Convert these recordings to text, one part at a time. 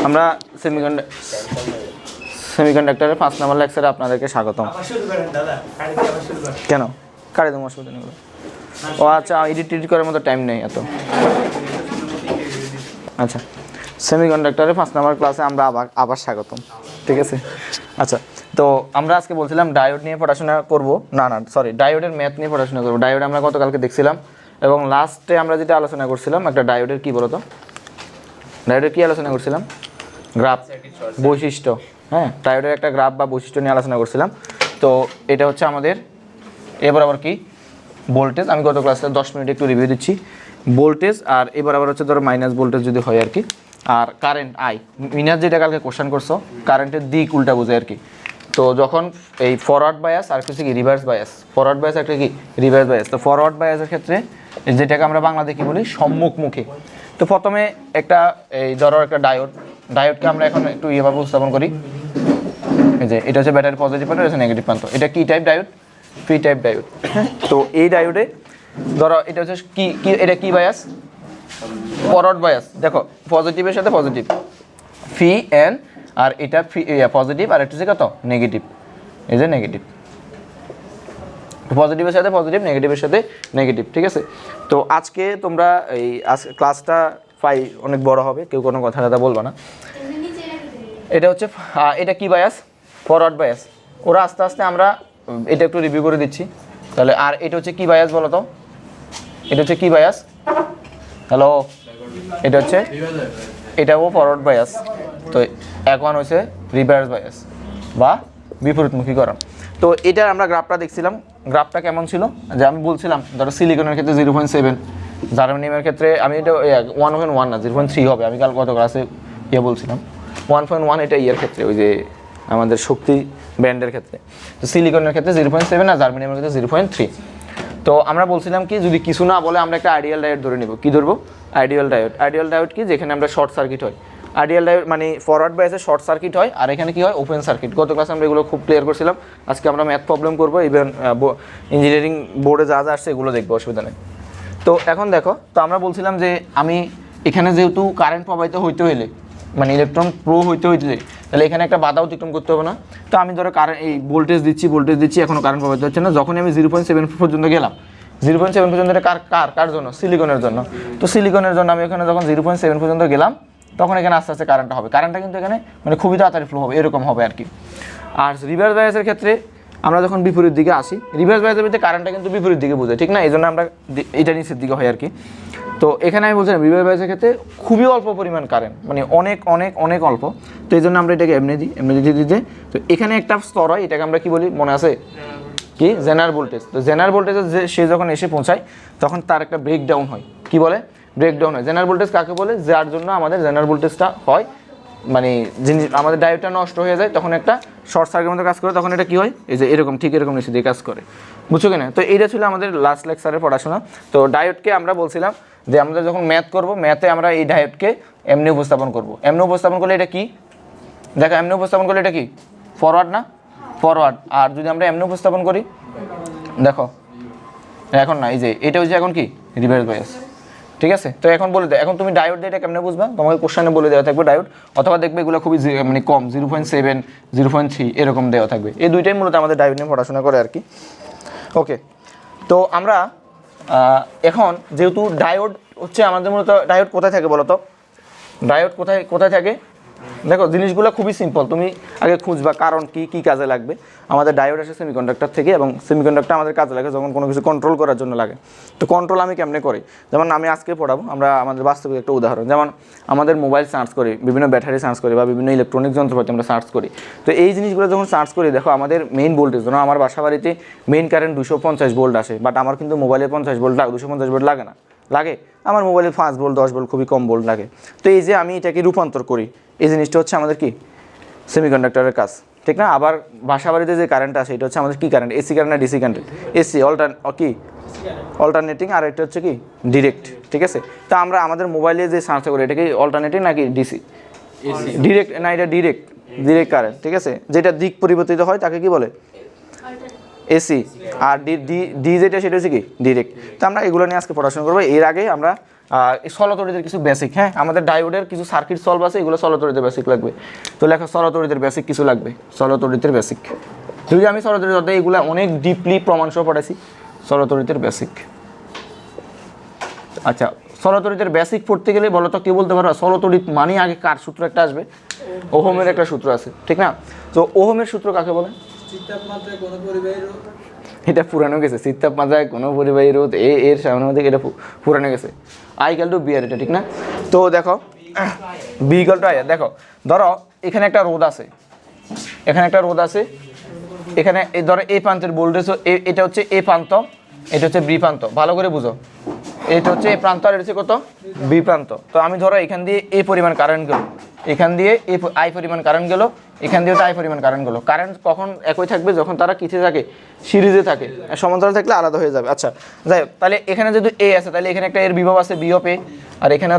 আমরা সেমিকন্ডাক্টরের 5 নম্বর লেকচারে আপনাদেরকে স্বাগতম। কেন কারে দেবো অসুবিধা নেই? ও আচ্ছা, এডিট করার মতো টাইম নেই এত। আচ্ছা, সেমিকন্ডাক্টরের 5 নম্বর ক্লাসে আমরা আবার স্বাগতম। ঠিক আছে, আচ্ছা, তো আমরা আজকে বলছিলাম ডায়োড নিয়ে পড়াশোনা করব। না সরি, ডায়োডের ম্যাথ নিয়ে পড়াশোনা করবো। ডায়োড আমরা গতকালকে দেখছিলাম এবং লাস্টে আমরা যেটা আলোচনা করছিলাম একটা ডায়োডের কী বলতো, ডায়োডের কী আলোচনা করছিলাম? গ্রাফ, বৈশিষ্ট্য। হ্যাঁ, ডায়োডের একটা গ্রাফ বা বৈশিষ্ট্য নিয়ে আলোচনা করছিলাম। তো এটা হচ্ছে আমাদের এবার আবার কি ভোল্টেজ। আমি গত ক্লাসে 10 মিনিট একটু রিভিউ দিচ্ছি। ভোল্টেজ আর এবার আবার হচ্ছে ধরো মাইনাস ভোল্টেজ যদি হয় আর কি। আর কারেন্ট আই, মিনাস যেটা কালকে কোশ্চেন করছো, কারেন্টের দিক উল্টা বোঝে আর কি। তো যখন এই ফরওয়ার্ড বায়াস আর কিছু কি রিভার্স বায়াস, ফরওয়ার্ড বায়াস একটা কি রিভার্স বায়াস। তো ফরওয়ার্ড বায়াসের ক্ষেত্রে যেটাকে আমরা বাংলাতে কি বলি, সম্মুখমুখী। তো প্রথমে একটা এই ধরো একটা ডায়োডকে আমরা এখন একটু ইয়েভাবে উপস্থাপন করি। এই যে এটা হচ্ছে ব্যাটারি পজিটিভ প্রান্ত, এটা হচ্ছে নেগেটিভ প্রান্ত। এটা কি type diode? P type diode. তো এই ডায়োডে ধরো এটা হচ্ছে কি এটা কি বায়াস? Forward bias. দেখো পজিটিভের সাথে পজিটিভ, ফি এন, আর এটা পজিটিভ আর এটা হচ্ছে কত নেগেটিভ। এই যে নেগেটিভ, পজিটিভের সাথে পজিটিভ, নেগেটিভের সাথে নেগেটিভ। ঠিক আছে, তো আজকে তোমরা এই ক্লাসটা পাই অনেক বড় হবে, কেউ কোনো কথা বলবো না। এটা হচ্ছে এটা কি বায়াস? Forward bias. ওরা আস্তে আস্তে আমরা এটা একটু রিভিউ করে দিচ্ছি তাহলে। আর এটা হচ্ছে কি বায়াস বলো তো? এটা হচ্ছে কি বায়াস? হ্যালো, এটা হচ্ছে এটাও ফরওয়ার্ড বায়াস। তো এখন হচ্ছে রিভার্স বায়াস বা বিপরীতমুখীকরণ। তো এটা আমরা গ্রাফটা দেখছিলাম। গ্রাফটা কেমন ছিল যে আমি বলছিলাম ধরো সিলিকনের ক্ষেত্রে 0.7, জার্মানিয়ামের ক্ষেত্রে আমি এটা 1.1 না 0.3 হবে। আমি গত ক্লাসে বলছিলাম 1.1, এটা ইয়ের ক্ষেত্রে ওই যে আমাদের শক্তি ব্যান্ডের ক্ষেত্রে। তো সিলিকনের ক্ষেত্রে 0.7 আর জার্মানিয়ামের ক্ষেত্রে 0.3। তো আমরা বলছিলাম কি যদি কিছু না বলে আমরা একটা আইডিয়াল ডায়োড ধরে নিব। কি ধরবো? Ideal diode. আইডিয়াল ডায়োড কি? যেখানে আমরা শর্ট সার্কিট হয়। আইডিয়াল ডায়োড মানে ফরওয়ার্ড বায়াসে শর্ট সার্কিট হয়, আর এখানে কি হয় ওপেন সার্কিট। গত ক্লাসে আমরা এগুলো খুব ক্লিয়ার করছিলাম। আজকে আমরা ম্যাথ প্রবলেম করবো, ইভেন ইঞ্জিনিয়ারিং বোর্ডে যা যা আসছে এগুলো দেখবো, অসুবিধা নেই। তো এখন দেখো, তো আমরা বলছিলাম যে আমি এখানে যেহেতু কারেন্ট প্রবাহিত হইতে হইলে মানে ইলেকট্রন প্রো হইতে তাহলে এখানে একটা বাধা অতিক্রম করতে হবে না। তো আমি ধরো কারেন্ট এই ভোল্টেজ দিচ্ছি, এখনও কারেন্ট প্রবাহিত হচ্ছে না। যখনই আমি 0.7 পর্যন্ত গেলাম, 0.7 পর্যন্ত এটা কার জন্য? সিলিকনের জন্য। তো সিলিকনের জন্য আমি এখানে যখন 0.7 পর্যন্ত গেলাম, তখন এখানে আস্তে আস্তে কারেন্টটা হবে। কারেন্টটা কিন্তু এখানে মানে খুবই তাড়াতাড়ি ফ্লো হবে, এরকম হবে আর কি। আর রিভার্স বায়াসের ক্ষেত্রে আমরা যখন বিপরীত দিকে আসি, রিভার্স বায়াসের ভিতরে কারেন্টটা কিন্তু বিপরীত দিকে বোঝায়, ঠিক না? এই জন্য আমরা এটা নিচের দিকে হয় আর কি। তো এখানে আমি বলছিলাম রিভার্স বায়াসের ক্ষেত্রে খুবই অল্প পরিমাণ কারেন্ট, মানে অনেক অনেক অনেক অল্প। তো এই জন্য আমরা এটাকে এমনি দিতে। তো এখানে একটা স্তর হয়, এটাকে আমরা কি বলি মনে আছে? কি? General voltage. তো জেনারেল ভোল্টেজে সে যখন এসে পৌঁছায় তখন তার একটা ব্রেকডাউন হয়। কি বলে? ব্রেকডাউন হয়। জেনারেল ভোল্টেজ কাকে বলে? যার জন্য আমাদের জেনারেল ভোল্টেজটা হয়, মানে জিনিস আমাদের ডায়োডটা নষ্ট হয়ে যায়, তখন একটা শর্ট সার্কিটের মতো কাজ করে, তখন এটা কি হয় এই যে এরকম, ঠিক এরকম নিচে দিয়ে কাজ করে। বুঝছো কিনা? তো এইটা ছিল আমাদের লাস্ট লেকচারের পড়াশোনা। তো ডায়োডকে আমরা বলছিলাম যে আমরা যখন ম্যাথ করব, ম্যাথে আমরা এই ডায়োডকে এমনি উপস্থাপন করব। এমনি উপস্থাপন করলে এটা কি? দেখো এমনি উপস্থাপন করলে এটা কি? ফরওয়ার্ড না? ফরওয়ার্ড। আর যদি আমরা এমনি উপস্থাপন করি, দেখো এখন না, এই যে এটা হচ্ছে এখন কি রিভার্স বায়াস। ঠিক আছে, তো এখন বলে দেয়, এখন তুমি ডায়োড দিয়ে এটা কেমনে বুঝবা? তোমাকে কোশ্চেনে বলে দেওয়া থাকবে ডায়োড, অথবা দেখবে এগুলো খুবই মানে কম 0.7, 0.3 এরকম দেওয়া থাকবে। এই দুইটাই মূলত আমাদের ডায়োড নিয়ে পড়াশোনা করে আর কি। ওকে, তো আমরা এখন যেহেতু ডায়োড হচ্ছে আমাদের মূলত, ডায়োড কোথায় থাকে বলো তো? ডায়োড কোথায় থাকে? দেখো জিনিসগুলো খুবই সিম্পল, তুমি আগে খুঁজবা কারণ কি কাজে লাগবে। আমাদের ডায়োড আসে সেমিকন্ডাক্টর থেকে, এবং সেমিকন্ডাক্টর আমাদের কাজে লাগে যখন কোনো কিছু কন্ট্রোল করার জন্য লাগে। তো কন্ট্রোল আমি কেমনে করি? যেমন আমি আজকে পড়াবো, আমরা আমাদের বাস্তবিক একটা উদাহরণ, যেমন আমাদের মোবাইল সার্চ করি, বিভিন্ন ব্যাটারি সার্চ করি, বা বিভিন্ন ইলেকট্রনিক যন্ত্রপাতি আমরা সার্চ করি। তো এই জিনিসগুলো যখন সার্চ করি, দেখো আমাদের মেইন ভোল্টেজ, যেমন আমার বাসা বাড়িতে মেইন কারেন্ট 250 ভোল্ট আসে, বাট আমার কিন্তু মোবাইলে 50 ভোল্ট 250 ভোল্ট লাগে না, লাগে আমার মোবাইলে 5 ভোল্ট 10 ভোল্ট খুবই কম ভোল্ট লাগে। তো এই যে আমি এটাকে রূপান্তর করি, এই জিনিসটা হচ্ছে আমাদের কি সেমিকন্ডাক্টরের কাজ, ঠিক না? আবার বাসা বাড়িতে যে কারেন্ট আসে, এটা হচ্ছে আমাদের কি কারেন্ট? এসি কারেন্ট না ডিসি কারেন্ট? এসি অল্টারনেটিং, আর এটা হচ্ছে কি ডিরেক্ট। ঠিক আছে, তা আমরা আমাদের মোবাইলে যে সার্চ করি, এটা কি অল্টারনেটিং নাকি ডিসি? ডিরেক্ট না, এটা ডিরেক্ট কারেন্ট। ঠিক আছে, যেটা দিক পরিবর্তিত হয় তাকে কি বলে? এসি। আর ডি যেটা, সেটা হচ্ছে কি ডিরেক্ট। তো আমরা এগুলো নিয়ে আজকে পড়াশোনা করবো। এর আগে আমরা সরল তড়িতের কিছু বেসিক, হ্যাঁ আমাদের ডায়োডের কিছু সার্কিট সলভ আছে, এগুলো সরল তড়িতের বেসিক লাগবে। তো লেখো সরল তড়িতের বেসিক কিছু লাগবে, সরল তড়িতের বেসিক। যদি আমি সরল তড়িৎ অধ্যায়ে এগুলো অনেক ডিপলি প্রমাণ সহ পড়াইছি। সরল তড়িতের বেসিক। আচ্ছা, সরল তড়িতের বেসিক পড়তে গেলে বলো তো কি বলতে পারো? সরল তড়িৎ মানে আগে কার সূত্র একটা আসবে? ওহমের একটা সূত্র আছে, ঠিক না? তো ওহমের সূত্র কাকে বলে? এটা পুরানো গেছে, শীত তাপমাত্রায় কোনো পরিবাহী রোধ এর সামনে মধ্যে এটা পুরানো গেছে। আই ইকুয়াল টু বি আর, এটা ঠিক না? তো দেখো বি ইকুয়াল টু আই আর। দেখো ধরো এখানে একটা রোধ আছে, এখানে একটা রোধ আছে, এখানে ধরো এ প্রান্তের ভোল্টেজ, এটা হচ্ছে এ প্রান্ত, এটা হচ্ছে বি প্রান্ত, ভালো করে বুঝো। এটা হচ্ছে এ প্রান্ত আর এটা হচ্ছে কত? বি প্রান্ত। তো আমি ধরো এখান দিয়ে এ পরিমাণ কারেন্ট গেল, এখান দিয়ে এ আই পরিমাণ কারেন্ট গেল, এখান দিয়ে আই পরিমাণ কারেন্ট গেল। কারেন্ট কখন একই থাকবে? যখন তারা কিসে থাকে? সিরিজে থাকে। সমান্তরাল থাকলে আলাদা হয়ে যাবে। আচ্ছা যাই হোক, তাহলে এখানে যদি এ আছে তাহলে এখানে একটা এর বিভব আছে বি অফ এ, আর এখানে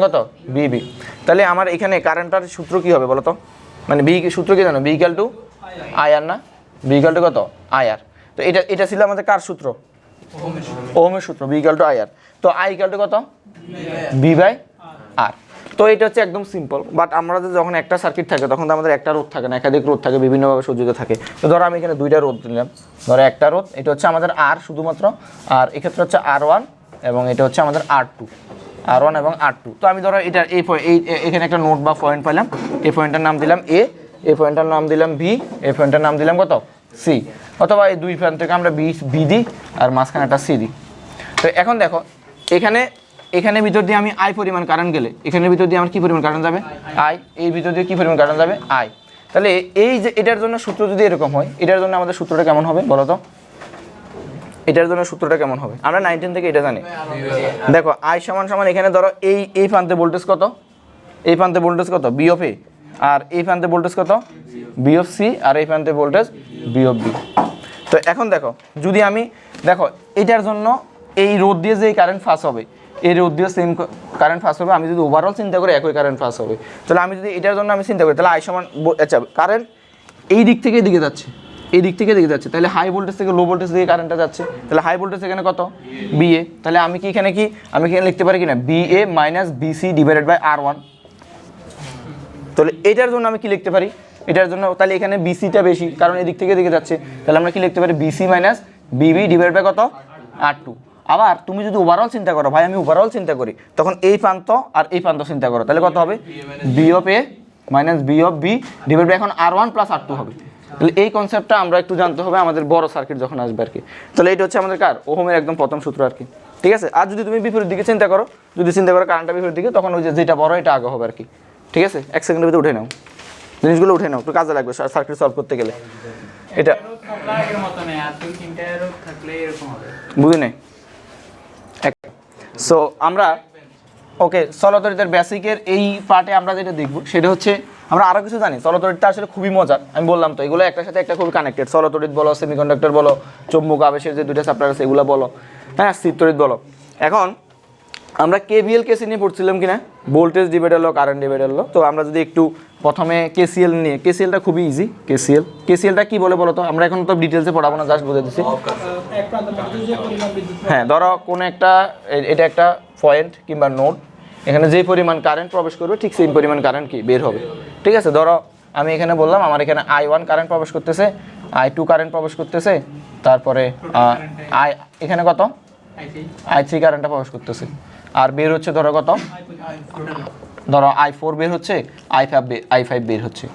কত? B B. তাহলে আমার এখানে কারেন্টটার সূত্র কি হবে বলো তো? মানে বি সূত্র কি জানো? বি ইকুয়াল টু আই আর না? বি ইকুয়াল টু কত? আই আর। তো এটা ছিল আমাদের কার সূত্র? ওহমের সূত্র, বি ইকুয়াল টু আই আর। তো আই ইকুয়াল টু কত? বি বাই আর। তো এটা হচ্ছে একদম সিম্পল। বাট আমরা যখন একটা সার্কিট থাকে তখন তো আমাদের একটা রোধ থাকে না, একাধিক রোধ থাকে, বিভিন্নভাবে সজ্জিত থাকে। তো ধরো আমি এখানে দুইটা রোধ নিলাম, ধরো একটা রোধ, এটা হচ্ছে আমাদের আর শুধুমাত্র, আর এক্ষেত্রে হচ্ছে আর ওয়ান এবং এটা হচ্ছে আমাদের আর টু, আর ওয়ান এবং আর টু। তো আমি ধরো এটা এখানে একটা নোট বা পয়েন্ট পাইলাম, এই পয়েন্টটার নাম দিলাম এ, এই পয়েন্টটার নাম দিলাম বি, এই পয়েন্টটার নাম দিলাম কত? সি। অথবা এই দুই প্রান্ত থেকে আমরা বি দিই আর মাঝখানে একটা সি দিই। তো এখন দেখো এখানে ভিতর দিয়ে আমি আই পরিমাণ কারেন্ট গেলে এখানের ভিতর দিয়ে আমার কী পরিমাণ কারেন্ট যাবে? আই। এই ভিতর দিয়ে কী পরিমাণ কারেন্ট যাবে? আই। তাহলে এই যে এটার জন্য সূত্র যদি এরকম হয়, এটার জন্য আমাদের সূত্রটা কেমন হবে বলো তো? এটার জন্য সূত্রটা কেমন হবে? আমরা 19 থেকে এটা জানি। দেখো আই সমান সমান এখানে ধরো এই প্রান্তে ভোল্টেজ কত? এই প্রান্তে ভোল্টেজ কত? বি অফ এ। আর এই প্রান্তে ভোল্টেজ কত? B of C. আর এই প্রান্তে ভোল্টেজ বি অফ বি। তো এখন দেখো যদি আমি দেখো এটার জন্য এই রোধ দিয়ে যে কারেন্ট পাস হবে, এই রোধ দিয়ে সেম কারেন্ট পাস হবে। আমি যদি ওভারঅল চিন্তা করি একই কারেন্ট পাস হবে। তাহলে আমি যদি এটার জন্য আমি চিন্তা করি তাহলে আই সমান, আচ্ছা কারেন্ট এই দিক থেকে এদিকে যাচ্ছে, এই দিক থেকে এদিকে যাচ্ছে, তাহলে হাই ভোল্টেজ থেকে লো ভোল্টেজ দিকে কারেন্টটা যাচ্ছে। তাহলে হাই ভোল্টেজ এখানে কত? B A. তাহলে আমি কি এখানে লিখতে পারি কিনা? B A minus BC divided by R one. তাহলে এটার জন্য আমি কি লিখতে পারি? এটার জন্য তাহলে এখানে বিসিটা বেশি, কারণ এদিক থেকে এদিকে যাচ্ছে। তাহলে আমরা কি লিখতে পারি? BC minus Bibi divide by কত? আর টু। আবার তুমি যদি ওভারঅল চিন্তা করো, ভাই আমি ওভারঅল চিন্তা করি, তখন এই প্রান্ত আর এই প্রান্ত চিন্তা করো, তাহলে কত হবে? B of A minus B of B divide by এখন R one plus R two হবে। তাহলে এই কনসেপ্টটা আমরা একটু জানতে হবে আমাদের বড় সার্কিট যখন আসবে আর কি। তাহলে এটা হচ্ছে আমাদের কার? ওহমের একদম প্রথম সূত্র আর কি, ঠিক আছে? আর যদি তুমি বিপরীত দিকে চিন্তা করো, যদি চিন্তা করো কারেন্টটা বিপরীত দিকে, তখন ওই যেটা বড় এটা আগে হবে আর কি, ঠিক আছে? এক সেকেন্ডের ভিতরে উঠে নাও, জিনিসগুলো উঠে নাও, একটু কাজে লাগবে সার্কিট সলভ করতে গেলে। এটা বুঝি নাই? সো আমরা ওকে চলতরিতের বেসিকের এই পার্টে আমরা যেটা দেখব সেটা হচ্ছে আমরা আরও কিছু জানি। চলতরিতটা আসলে খুবই মজার, আমি বললাম তো, এগুলো একটার সাথে একটা খুবই কানেক্টেড। চলতরিত বলো, সেমিকন্ডাক্টর বলো, চুম্বক আবেশের যে দুইটা চ্যাপ্টার আছে এগুলো বলো, হ্যাঁ, স্থিরতরিত বলো। এখন আমরা কেভিএল কেসি নিয়ে পড়ছিলাম কিনা, ভোল্টেজ ডিভাইডার লো, কারেন্ট ডিভাইডার লো। তো আমরা যদি একটু প্রথমে কেসিএল নিয়ে, কেসিএলটা খুবই ইজি। কেসিএলটা কি বলে বলো তো? আমরা এখন তো ডিটেলসে পড়াবো না, জাস্ট বুঝে দিচ্ছি। হ্যাঁ, ধরো কোনো একটা, এটা একটা পয়েন্ট কিংবা নোড, এখানে যেই পরিমাণ কারেন্ট প্রবেশ করবে ঠিক সেই পরিমাণ কারেন্ট কি বের হবে, ঠিক আছে? ধরো আমি এখানে বললাম আমার এখানে I1 কারেন্ট প্রবেশ করতেছে, I2 কারেন্ট প্রবেশ করতেছে, তারপরে এখানে কত? I3 কারেন্টটা প্রবেশ করতেছে, আর বের হচ্ছে ধরো কত? ধরো I4 বের হচ্ছে, I5 বের হচ্ছে।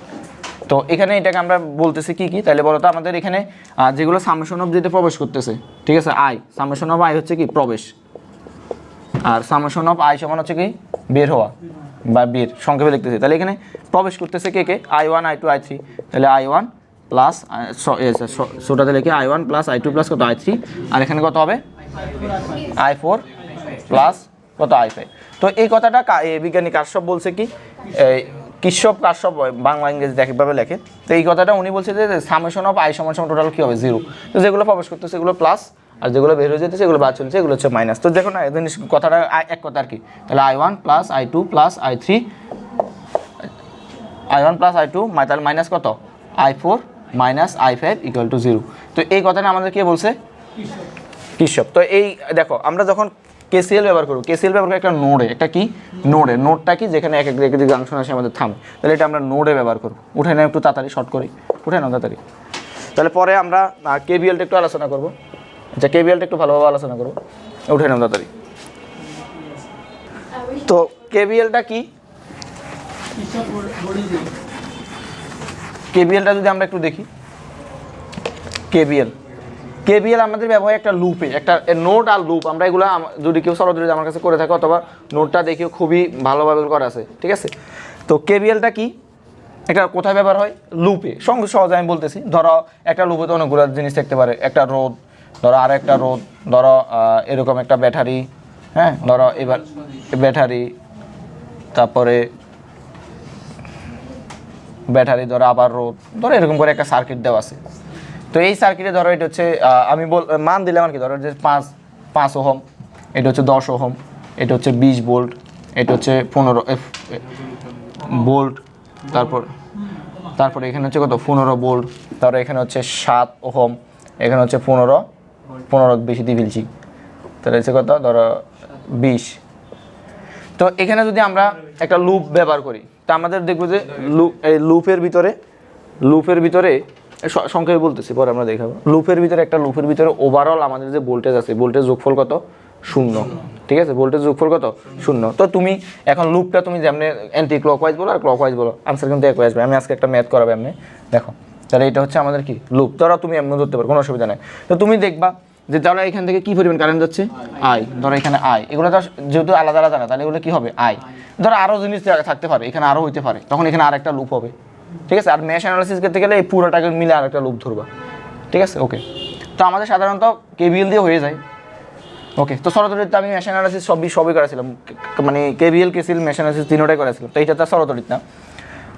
তো এখানে এটাকে আমরা বলতেছি কি তাহলে বলো তো? আমাদের এখানে যেগুলো সামেশন অফ যেটা প্রবেশ করতেছে, ঠিক আছে? সামেশন অফ I হচ্ছে কি? প্রবেশ। আর সামেশন অফ I সমান হচ্ছে কি? বের হওয়া বা বের, সংক্ষেপে লিখতেছি। তাহলে এখানে প্রবেশ করতেছে কে? I1 I2 I3। তাহলে I1 প্লাস ছোটাতে লিখে I1 প্লাস I2 প্লাস কত? I3। আর এখানে কত হবে? I4 প্লাস কত? I5। তো এই কথাটা বিজ্ঞানী কারশফ বলছে কি, কারশফ বাংলা ইংরেজি একইভাবে লেখে। তো এই কথাটা উনি বলছে যে সামেশন অফ I সমান সমান টোটাল কী হবে? 0। তো যেগুলো প্রবেশ করতেছে সেগুলো প্লাস, আর যেগুলো বের হয়ে যেতেছে এগুলো বাদ চলছে, এগুলো হচ্ছে মাইনাস। তো দেখো না, জিনিস কথাটা এক কথা আর কি। তাহলে I1 plus I2 plus I3, I1 plus I2 তাহলে মাইনাস কত? I4 minus I5 equal to 0। তো এই কথাটা আমাদের কে বলছে? কিরশফ। তো এই দেখো আমরা যখন কেসিএল ব্যবহার করবো। কেসিএল ব্যবহার করে একটা নোডে, একটা কি নোডে, নোডটা কি যেখানে এক এক জাংশন আসে আমাদের থামে, তাহলে এটা আমরা নোডে ব্যবহার করবো। উঠে নাও একটু তাড়াতাড়ি, শর্ট করি, উঠে নাও তাড়াতাড়ি। তাহলে পরে আমরা কেবিএলটা একটু আলোচনা করবো। আচ্ছা, কেবিএলটা একটু ভালোভাবে আলোচনা করবো, উঠে নাও তাড়াতাড়ি। তো কেবিএলটা কি, কেবিএলটা যদি আমরা একটু দেখি, কেবিএল আমাদের ব্যবহার একটা লুপে, একটা নোড আর লুপ, আমরা এগুলো যদি কেউ সরাসরি আমার কাছে করে থাকে অথবা নোটটা দেখেও খুবই ভালোভাবে করা আছে, ঠিক আছে। তো কেবিএলটা কি, এটা কোথায় ব্যবহার হয়, লুপে। সঙ্গে সহজে আমি বলতেছি, ধরো একটা লুপে তো অনেকগুলো জিনিস থাকতে পারে, একটা রোদ, ধরো আর একটা রোদ, ধরো এরকম একটা ব্যাটারি, হ্যাঁ ধরো এবার ব্যাটারি, তারপরে ব্যাটারি, ধরো আবার রোদ, ধরো এরকম করে একটা সার্কিট দেওয়া আছে। তো এই সার্কিটে ধরো এটা হচ্ছে আমি মান দিলাম আর কি, ধরো যে 5 ওহম, এটা হচ্ছে 10 ওহম, এটা হচ্ছে 20 ভোল্ট, এটা হচ্ছে 15 ভোল্ট, তারপরে এখানে হচ্ছে কত 15 ভোল্ট, তারপরে এখানে হচ্ছে 7 ওহম, এখানে হচ্ছে 15 বেশি দিয়ে ফেলছি, তাহলে হচ্ছে কত ধরো 20। তো এখানে যদি আমরা একটা লুপ ব্যবহার করি, তা আমাদের দেখবো যে এই লুপের ভিতরে সংক্ষেপে বলতেছি, পরে আমরা দেখাবো। লুপের ভিতরে ওভারঅল আমাদের যে ভোল্টেজ আছে, ভোল্টেজ যোগফল কত 0, ঠিক আছে, ভোল্টেজ যোগফল কত 0। তো তুমি এখন লুপটা তুমি যেমন অ্যান্টি ক্লকওয়াইজ বলো আর ক্লকওয়াইজ বলো, আনসার কিন্তু একই আসবে। আমি আজকে একটা ম্যাথ করাবো এমনি, দেখো তাহলে এটা হচ্ছে আমাদের কি লুপ, ধরো তুমি এমনি ধরতে পারো, কোনো অসুবিধা নেই। তো তুমি দেখবা যে ধরো এখান থেকে কি পরিমাণ কারেন্ট যাচ্ছে, আই, ধরো এখানে আই, এগুলো তো যেহেতু আলাদা আলাদা না, তাহলে এগুলো কি হবে আই। ধরো আরও জিনিস থাকতে পারে, এখানে আরও হইতে পারে, তখন এখানে আর একটা লুপ হবে, ঠিক আছে। আর মেশ অ্যানালাইসিস করতে গেলে এই পুরোটাকে মিলে আর একটা লুপ ধরবা, ঠিক আছে, ওকে। তো আমাদের সাধারণত কেবিএল দিয়ে হয়ে যায়, ওকে। তো সরতরিতে আমি মেশ অ্যানালাইসিস সবই করেছিলাম, মানে কেবিএল কেসিএল মেশ অ্যানালাইসিস তিনোটাই করেছিলাম। তো এইটা তো সরতরিত না,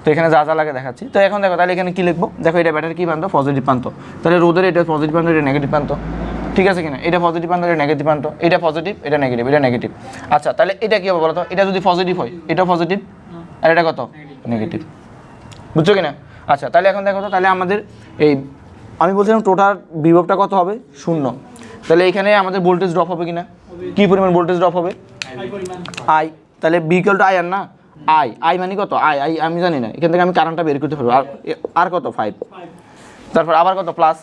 তো এখানে যা যা লাগে দেখাচ্ছি। তো এখন দেখো তাহলে এখানে কী লিখবো, দেখো এটা ব্যাটারি কী প্রান্ত, পজিটিভ প্রান্ত, তাহলে রোদের এটা পজিটিভ প্রান্ত, এটা নেগেটিভ প্রান্ত, ঠিক আছে কিনা, এটা পজিটিভ প্রান্ত, এটা নেগেটিভ প্রান্ত, এটা পজিটিভ, এটা নেগেটিভ। আচ্ছা, তাহলে এটা কী হবে বলো তো, এটা যদি পজিটিভ হয় এটাও পজিটিভ, আর এটা কত নেগেটিভ, বুঝছো কিনা। আচ্ছা, তাহলে এখন দেখো তো, তাহলে আমাদের এই আমি বলছিলাম টোটাল বিভবটা কত হবে 0, তাহলে এখানে আমাদের ভোল্টেজ ড্রপ হবে কিনা, কী পরিমাণ ভোল্টেজ ড্রপ হবে আই, তাহলে বিকল টু আই আর না, আই মানে কত আই আমি জানি না, এখান থেকে আমি কারেন্টটা বের করতে পারবো, আর কত 5, তারপর আবার কত প্লাস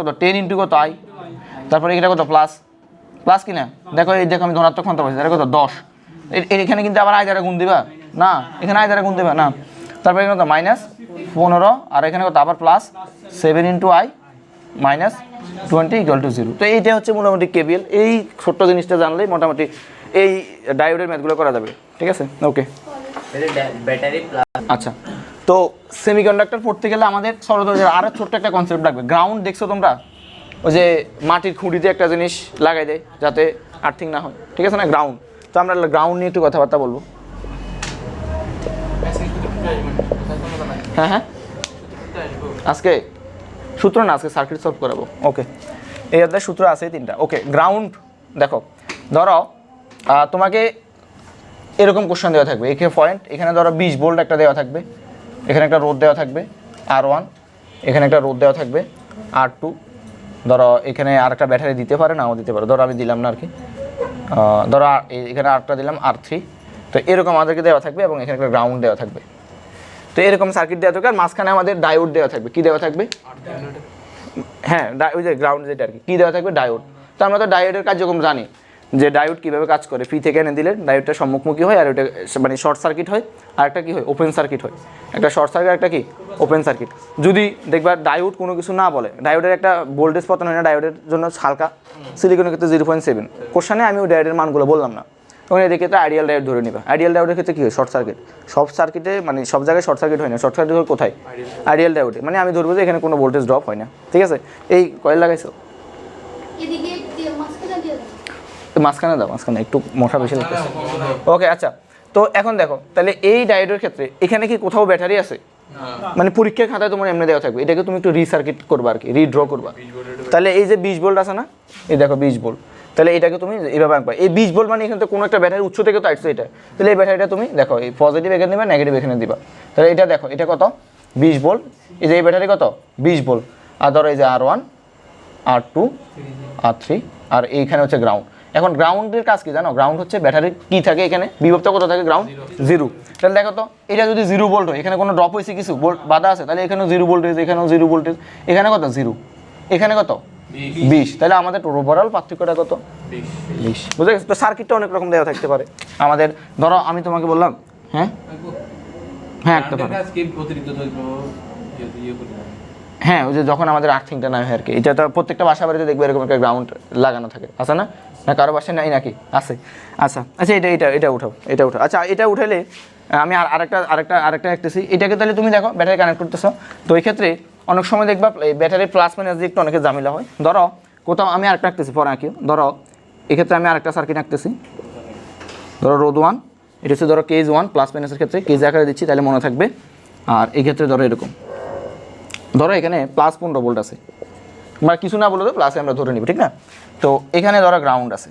কত 10 ইন্টু কত আই, তারপরে এটা কত প্লাস কিনা, দেখো এই দেখো আমি ধনাত্মক মানতে পারছি, এটা কত 10, এখানে কিন্তু আবার আই দ্বারা গুণ দিবা না, এখানে আই দ্বারা গুণ দিবা না, তারপরে এখানে কত -15, আর এখানে কত আবার +7 ইন্টু আই -20 = 0। তো এইটা হচ্ছে মোটামুটি কেবিএল। এই ছোট্ট জিনিসটা জানলেই মোটামুটি এই ডায়োডের ম্যাথগুলো করা যাবে, ঠিক আছে, ওকে। আচ্ছা, তো সেমিকন্ডাক্টর পড়তে গেলে আমাদের সরলতর আরও ছোট্ট একটা কনসেপ্ট লাগবে। গ্রাউন্ড দেখছো তোমরা, ওই যে মাটির খুঁড়িতে একটা জিনিস লাগাই দেয় যাতে আর্থিং না হয়, ঠিক আছে না, গ্রাউন্ড। তো আমরা গ্রাউন্ড নিয়ে একটু কথাবার্তা বলবো। হ্যাঁ আজকে সূত্র না, আজকে সার্কিট সলভ করাবো, ওকে। এই অধ্যায় সূত্র আছে 3টা, ওকে। গ্রাউন্ড দেখো, ধরো তোমাকে এরকম কোশ্চেন দেওয়া থাকবে, এখানে পয়েন্ট, এখানে ধরো 20 ভোল্ট একটা দেওয়া থাকবে, এখানে একটা রোদ দেওয়া থাকবে R1, এখানে একটা রোদ দেওয়া থাকবে R2, ধরো এখানে আর একটা ব্যাটারি দিতে পারে, নাও দিতে পারে, ধরো আমি দিলাম না আর কি, ধরো এখানে আরেকটা দিলাম R3। তো এরকম আমাদেরকে দেওয়া থাকবে এবং এখানে একটা গ্রাউন্ড দেওয়া থাকবে। তো এরকম সার্কিট দেওয়া থাকবে, আর মাঝখানে আমাদের ডায়োড দেওয়া থাকবে। কী দেওয়া থাকবে, হ্যাঁ ওই যে গ্রাউন্ড যেটা আর কি, কী দেওয়া থাকবে ডায়োড। তো আমরা তো ডায়োডের কার্যক্রম জানি যে ডায়োড কীভাবে কাজ করে, পি থেকে এনে দিলে ডায়োডটা সম্মুখমুখী হয়, আর ওটা মানে শর্ট সার্কিট হয়, আর একটা কী হয় ওপেন সার্কিট হয়, একটা শর্ট সার্কিট একটা কি ওপেন সার্কিট। যদি দেখবা ডায়োড কোনো কিছু না বলে, ডায়োডের একটা ভোল্টেজ পতন হয় না, ডায়োডের জন্য হালকা, সিলিকনের ক্ষেত্রে 0.7। কোশ্চেনে আমি ওই ডায়োডের মানগুলো বললাম না, তখন এদের ক্ষেত্রে আইডিয়াল ডায়োড ধরে নিবা। আইডিয়াল ডায়োডের ক্ষেত্রে কী হয় শর্ট সার্কিট, সব সার্কিটে মানে সব জায়গায় শর্ট সার্কিট হয় না, শর্ট সার্কিট হয় কোথায় আইডিয়াল ডায়োডে, মানে আমি ধরবো যে এখানে কোনো ভোল্টেজ ড্রপ হয় না, ঠিক আছে। এই কয়েল লাগাইছো, মাঝখানে দাও, মাঝখানে একটু মোটা বেশি লাগতেছে, ওকে। আচ্ছা, তো এখন দেখো তাহলে এই ডায়োডের ক্ষেত্রে এখানে কি কোথাও ব্যাটারি আছে, মানে পরীক্ষার খাতায় তোমার এমনি দেওয়া থাকবে, এটাকে তুমি একটু রিসার্কিট করবা আর কি, রিড্র করবা। তাহলে এই যে 20 ভোল্ট আছে না, এই দেখো 20 ভোল্ট, তাহলে এটাকে তুমি এইভাবে আঁকবা। এই 20 ভোল্ট মানে এখানে তো কোনো একটা ব্যাটারি উৎস থেকে তো আসছে এটা, তাহলে এই ব্যাটারিটা তুমি দেখো এই পজিটিভ এখানে দিবা, নেগেটিভ এখানে দিবা। তাহলে এটা দেখো এটা কত 20 ভোল্ট, এই যে এই ব্যাটারি কত 20 ভোল্ট, আর ধরো এই যে R1 R2 R3, আর এইখানে হচ্ছে গ্রাউন্ড। এখন গ্রাউন্ডের কাজ কি জানো? গ্রাউন্ড হচ্ছে ব্যাটারির কি থাকে এখানে, বিভবটা কত থাকে? গ্রাউন্ড 0। তাহলে দেখো তো এটা যদি 0 ভোল্ট হয়, এখানে কোনো ড্রপ হয়েছে কিছু ভোল্ট বাধা আছে, তাহলে এখানেও 0 ভোল্টেজ, এখানেও 0 ভোল্টেজ, এখানে কত 0, এখানে কত 20। তাহলে আমাদের ওভারঅল পার্থক্যটা কত? 20। বুঝে গেছে? তো সার্কিটটা অনেক রকম দেওয়া থাকতে পারে আমাদের। ধরো আমি তোমাকে বললাম, হ্যাঁ হ্যাঁ একটা পারে, হ্যাঁ ওই যে যখন আমাদের আর্থিংটা না হয় আর কি, এটা তো প্রত্যেকটা বাসা বাড়িতে দেখবে এরকম একটা গ্রাউন্ড লাগানো থাকে, আছে না? না কারো বাসায় নাই নাকি? আছে। আচ্ছা আচ্ছা, এটা উঠাও, এটা উঠাও। আচ্ছা এটা উঠালে আমি আরেকটা দেখতেছি, এটাকে তাহলে তুমি দেখো ব্যাটারি কানেক্ট করতেছো, তো এই ক্ষেত্রে অনেক সময় দেখবা ব্যাটারি প্লাস মাইনাস দিয়ে একটু অনেকে ঝামেলা হয়। ধরো কোথাও আমি আরেকটা আঁকতেছি, পরে আঁকিও। ধরো এক্ষেত্রে আমি আরেকটা সার্কিট আঁকতেছি, ধরো রোদ 1, এটা হচ্ছে ধরো কেজ 1 প্লাস মাইনাসের ক্ষেত্রে কেজ আকারে দিচ্ছি, তাহলে মনে থাকবে। আর এই ক্ষেত্রে ধরো এরকম, ধরো এখানে প্লাস 15 ভোল্ট আছে, মানে কিছু না বলে তো প্লাসে আমরা ধরে নিব, ঠিক না? তো এখানে ধরো গ্রাউন্ড আছে,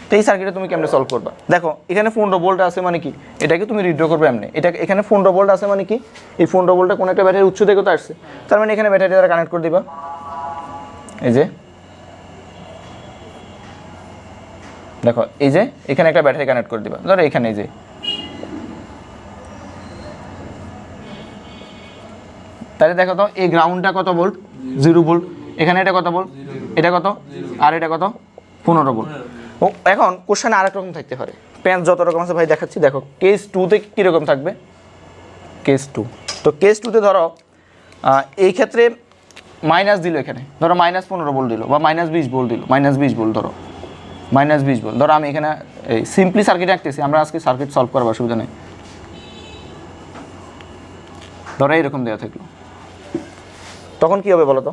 তো এই সার্কিটে তুমি কেমনে সলভ করবা? দেখো এখানে 15 ভোল্ট আছে মানে কি, এটাকে তুমি রিড্র করবে এমনি। এটা এখানে 15 ভোল্ট আছে মানে কি, এই 15 ভোল্টটা কোনো একটা ব্যাটারির উৎস থেকে তো আসছে, তার মানে এখানে ব্যাটারি দ্বারা কানেক্ট করে দিবা। এই যে দেখো, এই যে এখানে একটা ব্যাটারি কানেক্ট করে দিবা, ধরো এখানে এই যে, তাহলে দেখো তো এই গ্রাউন্ডটা কত ভোল্ট? 0 ভোল্ট। এখানে এটা কত ভোল্ট? এটা কত? আর এটা কত? 15 ভোল্ট। ও এখন কোশ্চেনে আরেক রকম থাকতে পারে, পেন যত রকম আছে ভাই দেখাচ্ছি। দেখো কেস 2তে কীরকম থাকবে? কেস 2, তো কেস 2তে ধরো এই ক্ষেত্রে মাইনাস দিল, এখানে ধরো -15 ভোল্ট দিল, বা -20 ভোল্ট দিল, -20 ভোল্ট, ধরো -20 ভোল্ট। ধরো আমি এখানে এই সিম্পলি সার্কিট রাখতেছি, আমরা আজকে সার্কিট সলভ করার অসুবিধা নেই। ধরো এরকম দেওয়া থাকলো, তখন কী হবে বলো তো?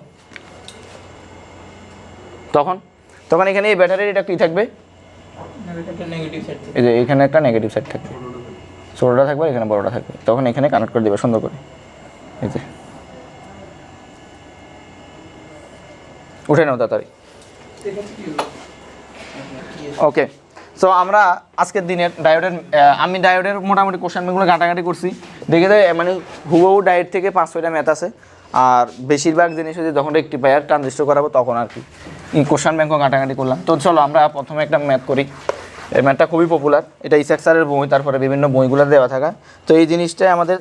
তখন এখানে এই ব্যাটারির এটা কী থাকবে? এই যে এখানে একটা নেগেটিভ সাইড থাকবে, ছোটোটা থাকবে, এখানে বড়োটা থাকবে। তখন এখানে কানেক্ট করে দেবে সুন্দর করে, এই যে উঠে নাও তাড়াতাড়ি। ওকে, সো আমরা আজকের দিনের আমি ডায়োডের মোটামুটি কোশ্চেনগুলো ঘাটাঘাটি করছি, দেখে দেয় মানে হুবহু ডায়োড থেকে 5-6টা ম্যাথ আছে। আর বেশিরভাগ জিনিস হচ্ছে যখন রেকটিফায়ার ট্রানজিস্টর করাবো তখন আর কি কোশ্চেন ব্যাংকও ঘাটাঘাটি করলাম। তো চলো আমরা প্রথমে একটা ম্যাথ করি। এই ম্যাথটা খুবই পপুলার, এটা ইসাক স্যারের বই, তারপরে বিভিন্ন বইগুলো দেওয়া থাকা। তো এই জিনিসটাই আমাদের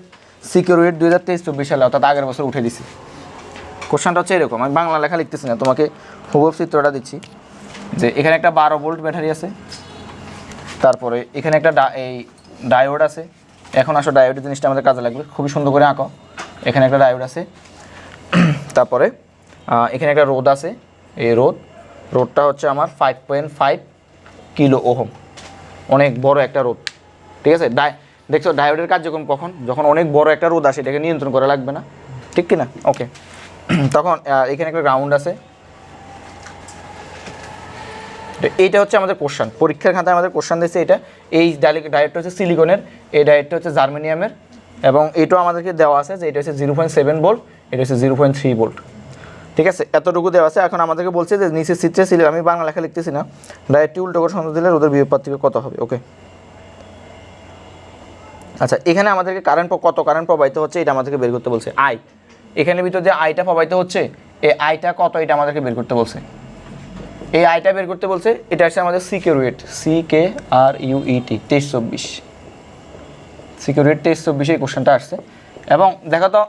সিকিউরিটি 2023-24 সালে, অর্থাৎ আগের বছর উঠে দিছি। কোশ্চেনটা হচ্ছে এরকম, আমি বাংলা লেখা লিখতেছি না, তোমাকে হুবহু চিত্রটা দিচ্ছি। যে এখানে একটা 12 ভোল্ট ব্যাটারি আছে, তারপরে এখানে একটা এই ডায়োড আছে। এখন আসো ডায়োডের জিনিসটা আমাদের কাজে লাগবে, খুবই সুন্দর করে আঁকো। এখানে একটা ডায়োড আছে, তারপরে এখানে একটা রোদ আছে। এই রোদটা হচ্ছে আমার 5.5 কিলো ওহম, অনেক বড় একটা রোদ, ঠিক আছে? দেখছো ডায়োডের কার্যক্রম কখন? যখন অনেক বড় একটা রোদ আসে, এটাকে নিয়ন্ত্রণ করা লাগবে না, ঠিক কি না? ওকে, তখন এখানে একটা গ্রাউন্ড আছে। এইটা হচ্ছে আমাদের কোশ্চেন, পরীক্ষার খাতায় আমাদের কোশ্চেন দিয়েছে এটা। এই ডায়োডটা হচ্ছে সিলিকনের, এই ডায়োডটা হচ্ছে জার্মেনিয়ামের, এবং এটাও আমাদেরকে দেওয়া আছে যে এটা হচ্ছে 0.7 ভোল্ট, এটা হচ্ছে 0.3 ভোল্ট, ঠিক আছে? এতটুকু দেওয়া আছে। এখন আমাদেরকে বলছে যে নিচের চিত্রে ছিল, আমি বাংলা লেখা লিখতেছি না, ডায়োডটি উল্টো করে সংযোগ দিলে রোদের বিভব পার্থক্য কত হবে? ওকে, আচ্ছা এখানে আমাদেরকে কত কারেন্ট প্রবাহিত হচ্ছে এটা আমাদেরকে বের করতে বলছে। আই, এখানে ভিতর যে আইটা প্রবাহিত হচ্ছে, এই আইটা কত এটা আমাদেরকে বের করতে বলছে। এই আইটা বের করতে বলছে, এটা হচ্ছে আমাদের সিকিউরিট, CKRUET 2324, সিকিউরিট 2324 এই কোশ্চেনটা আসছে। এবং দেখো তো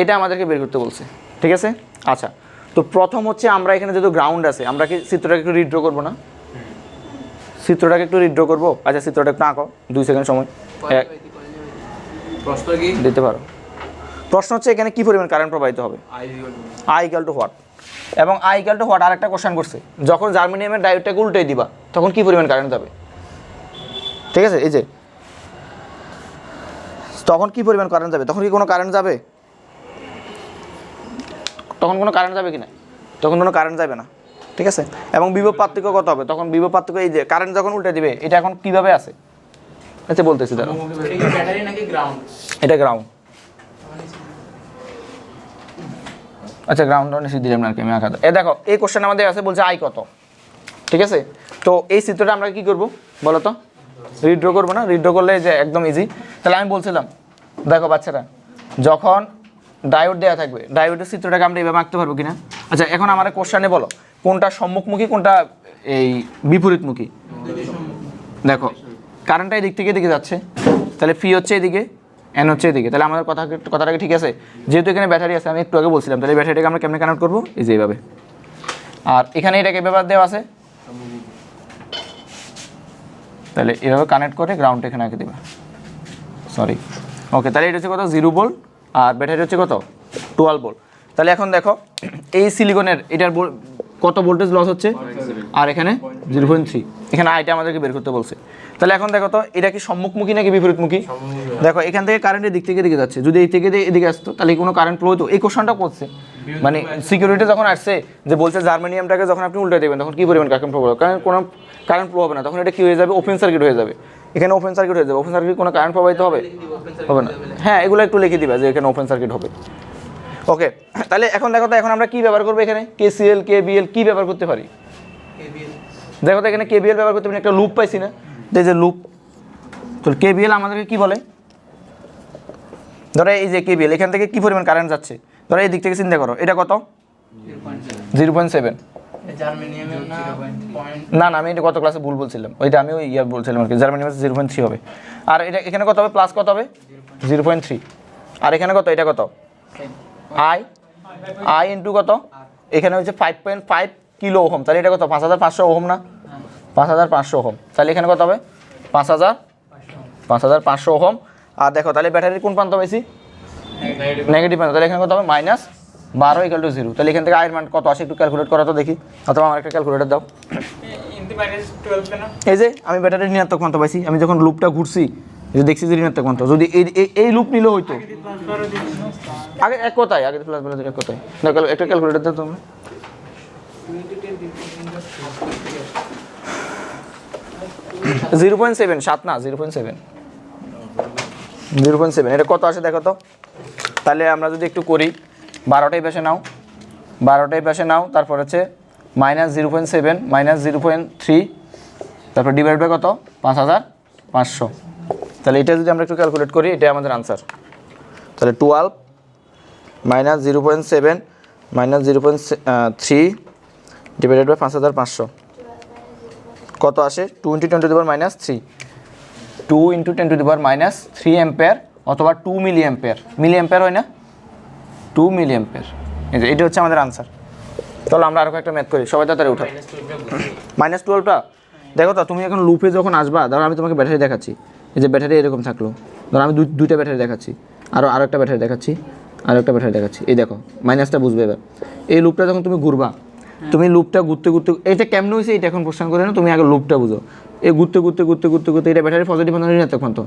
এটা আমাদেরকে বের করতে বলছে, ঠিক আছে? আচ্ছা, তো প্রথম হচ্ছে আমরা এখানে যেহেতু গ্রাউন্ড আছে, আমরা কি চিত্রটাকে একটু রিড্র করবো না? চিত্রটাকে একটু রিড্র করবো। আচ্ছা চিত্রটা একটু আঁকো, 2 সেকেন্ড সময় প্রশ্ন কি দিতে পারো। প্রশ্ন হচ্ছে এখানে কি পরিমাণ কারেন্ট প্রবাহিত হবে, I equal to what, এবং I equal to what আরেকটা কোশ্চেন করছে, যখন জার্মেনিয়ামের ডায়োডটাকে উল্টাই দিবা তখন কি পরিমাণ কারেন্ট যাবে, ঠিক আছে? এই যে তখন কি পরিমাণ কারেন্ট যাবে, তখন কি কোনো কারেন্ট যাবে? তখন কোনো কারেন্ট যাবে কি না? তখন কোনো কারেন্ট যাবে না, ঠিক আছে? এবং বিভব পার্থক্য কত হবে? তখন বিভব পার্থক্য, এই যে কারেন্ট যখন উল্টে দিবে, এটা এখন কিভাবে আছে আচ্ছা বলতেছি, দাঁড়াও। ব্যাটারি নাকি গ্রাউন্ড? এটা গ্রাউন্ড। আচ্ছা গ্রাউন্ড নিশ্চিত দিলাম না আর কি আমি আঁকা। দেখো এই কোশ্চেন আমাদের আছে, বলছে আই কত, ঠিক আছে? তো এই চিত্রটা আমরা কি করব বলো তো? রিড্র করবো না? রিড্র করলে যে একদম ইজি। তাহলে আমি বলছিলাম দেখো বাচ্চারা, যখন ডায়োড দেওয়া থাকবে, ডায়োডের চিত্রটাকে আমরা এইভাবে আঁকতে পারবো কিনা? আচ্ছা এখন আমার কোশ্চেনে বলো কোনটা সম্মুখমুখী, কোনটা এই বিপরীতমুখী। দেখো কারেন্টটা এদিক থেকে এদিকে যাচ্ছে, তাহলে ফি হচ্ছে এদিকে, এন হচ্ছে এদিকে। তাহলে আমাদের কথাটাকে ঠিক আছে। যেহেতু এখানে ব্যাটারি আছে, আমি একটু আগে বলছিলাম, তাহলে ব্যাটারিটাকে আমরা কেমনে কানেক্ট করবো, এই যে এইভাবে। আর এখানে এটাকে ব্যাপার দেওয়া আছে, তাহলে এভাবে কানেক্ট করে গ্রাউন্ড এখানে আঁকে দেবা, সরি। ওকে, তাহলে এটা হচ্ছে কত 0 ভোল্ট, আর ব্যাটারি হচ্ছে কত 12 ভোল্ট। তাহলে এখন দেখো এই সিলিকনের এটার কত ভোল্টেজ লস হচ্ছে, আর এখানে 0.3, এখানে আইটা আমাদেরকে বের করতে বলছে। তাহলে এখন দেখো তো এটা কি সম্মুখমুখী নাকি বিপরীতমুখী? দেখো এখান থেকে কারেন্টের দিক থেকে এদিকে যাচ্ছে, যদি এই থেকে এদিকে আসতো তাহলে কোনো কারেন্ট ফ্লো হতো। এই কোশ্চনটা করছে মানে সিকিউরিটি যখন আসছে যে বলছে জার্মেনিয়ামটাকে যখন আপনি উল্টে দেবেন তখন কী পরিমাণ কারেন্ট ফ্লো হবে, কারণ কোনো কারেন্ট ফ্লো হবে না, তখন এটা কী হয়ে যাবে, ওপেন সার্কিট হয়ে যাবে। এখানে ওপেন সার্কিট হয়ে যাবে, ওপেন সার্কিট কোনো কারেন্ট প্রবাহিত হবে হবে না। হ্যাঁ, এগুলো একটু লিখে দিবা যে এখানে ওপেন সার্কিট হবে। ওকে, তাহলে এখন দেখো তো এখন আমরা কী ব্যবহার করবো, এখানে KCL KVL কী ব্যবহার করতে পারি? দেখো তো এখানে KVL ব্যবহার করতে পারি, একটা লুপ পাইছি না, এই যে লুপ। তো KVL আমাদেরকে কি বলে, ধরো এই যে KVL এখান থেকে কি পরিমাণ কারেন্ট যাচ্ছে, ধরো এই দিক থেকে চিন্তা করো, এটা কত 0.7। না না, আমি এটা গত ক্লাসে ভুল বলছিলাম, ওইটা আমি ওই ইয়ার বলছিলাম আর কি, জার্মানিয়াম 0.3 হবে। আর এটা এখানে কত হবে, প্লাস কত হবে 0.3, আর এখানে কত, এটা কত আই ইন্টু কত, এখানে হচ্ছে 5.5 কিলো ওহম, তাহলে এটা কত 5500 ওহম না, 5500 ওহম। তাহলে এখানে কত হবে 5500 ওহম। আর দেখো তাহলে ব্যাটারির কোন প্রান্ত বেশি, নেগেটিভ প্রান্ত, তাহলে এখানে কত হবে -12 = 0। তাহলে এখান থেকে আয়ের মান কত আসে একটু ক্যালকুলেট করা তো দেখি, অথবা আমার একটা ক্যালকুলেটর দাও। এই যে আমি ব্যাটারির ঋণাত্মক প্রান্ত পাইছি, আমি যখন লুপটা ঘুরছি যে দেখছি যে ঋণাত্মক প্রান্ত, যদি এই লুপ নিলে হইতো আগে এক কথায়, আগে প্লাস বলে এক কথায়, একটা ক্যালকুলেটর দাও তোমরা। 0.7 7 না 0.7 এটা কত আসে দেখো তো। তাহলে আমরা যদি একটু করি, 12টাই পাশে নাও, 12টাই পাশে নাও, তারপর হচ্ছে -0.7 -0.3, তারপর ডিভাইড বাই কত 5500। তাহলে এটা যদি আমরা একটু ক্যালকুলেট করি, এটা আমাদের আনসার। তাহলে 12 -0.7 -0.3 ডিভাইডেড বাই 5500 কত আসে, 2 × 10⁻³ 2 × 10⁻³ অ্যাম্পিয়ার, অথবা 2 মিলি অ্যাম্পিয়ার হয় না, 2 মিলি অ্যাম্পিয়ার। এটা হচ্ছে আমাদের আনসার। তাহলে আমরা আরও একটা ম্যাথ করি, সবাই তাড়াতাড়ি উঠাও। -12টা দেখো তো, তুমি এখন লুপে যখন আসবা, ধরো আমি তোমাকে ব্যাটারি দেখাচ্ছি, এই যে ব্যাটারি এরকম থাকলো, ধরো আমি দুইটা ব্যাটারি দেখাচ্ছি, আরও একটা ব্যাটারি দেখাচ্ছি, আরও একটা ব্যাটারি দেখাচ্ছি, এই দেখো মাইনাসটা বুঝবে এবার। এই লুপটা যখন তুমি ঘুরবা, তুমি লুপটা ঘুরতে ঘুরতে, এটা কেমন হয়েছে এটা এখন প্রশ্ন করে না, তুমি আগে লুপটা বুঝো। এই ঘুরতে ঘুরতে ঘুরতে ঘুরতে ঘুরতে এটা ব্যাটারি পজিটিভ না ঋণাত্মক প্রান্ত,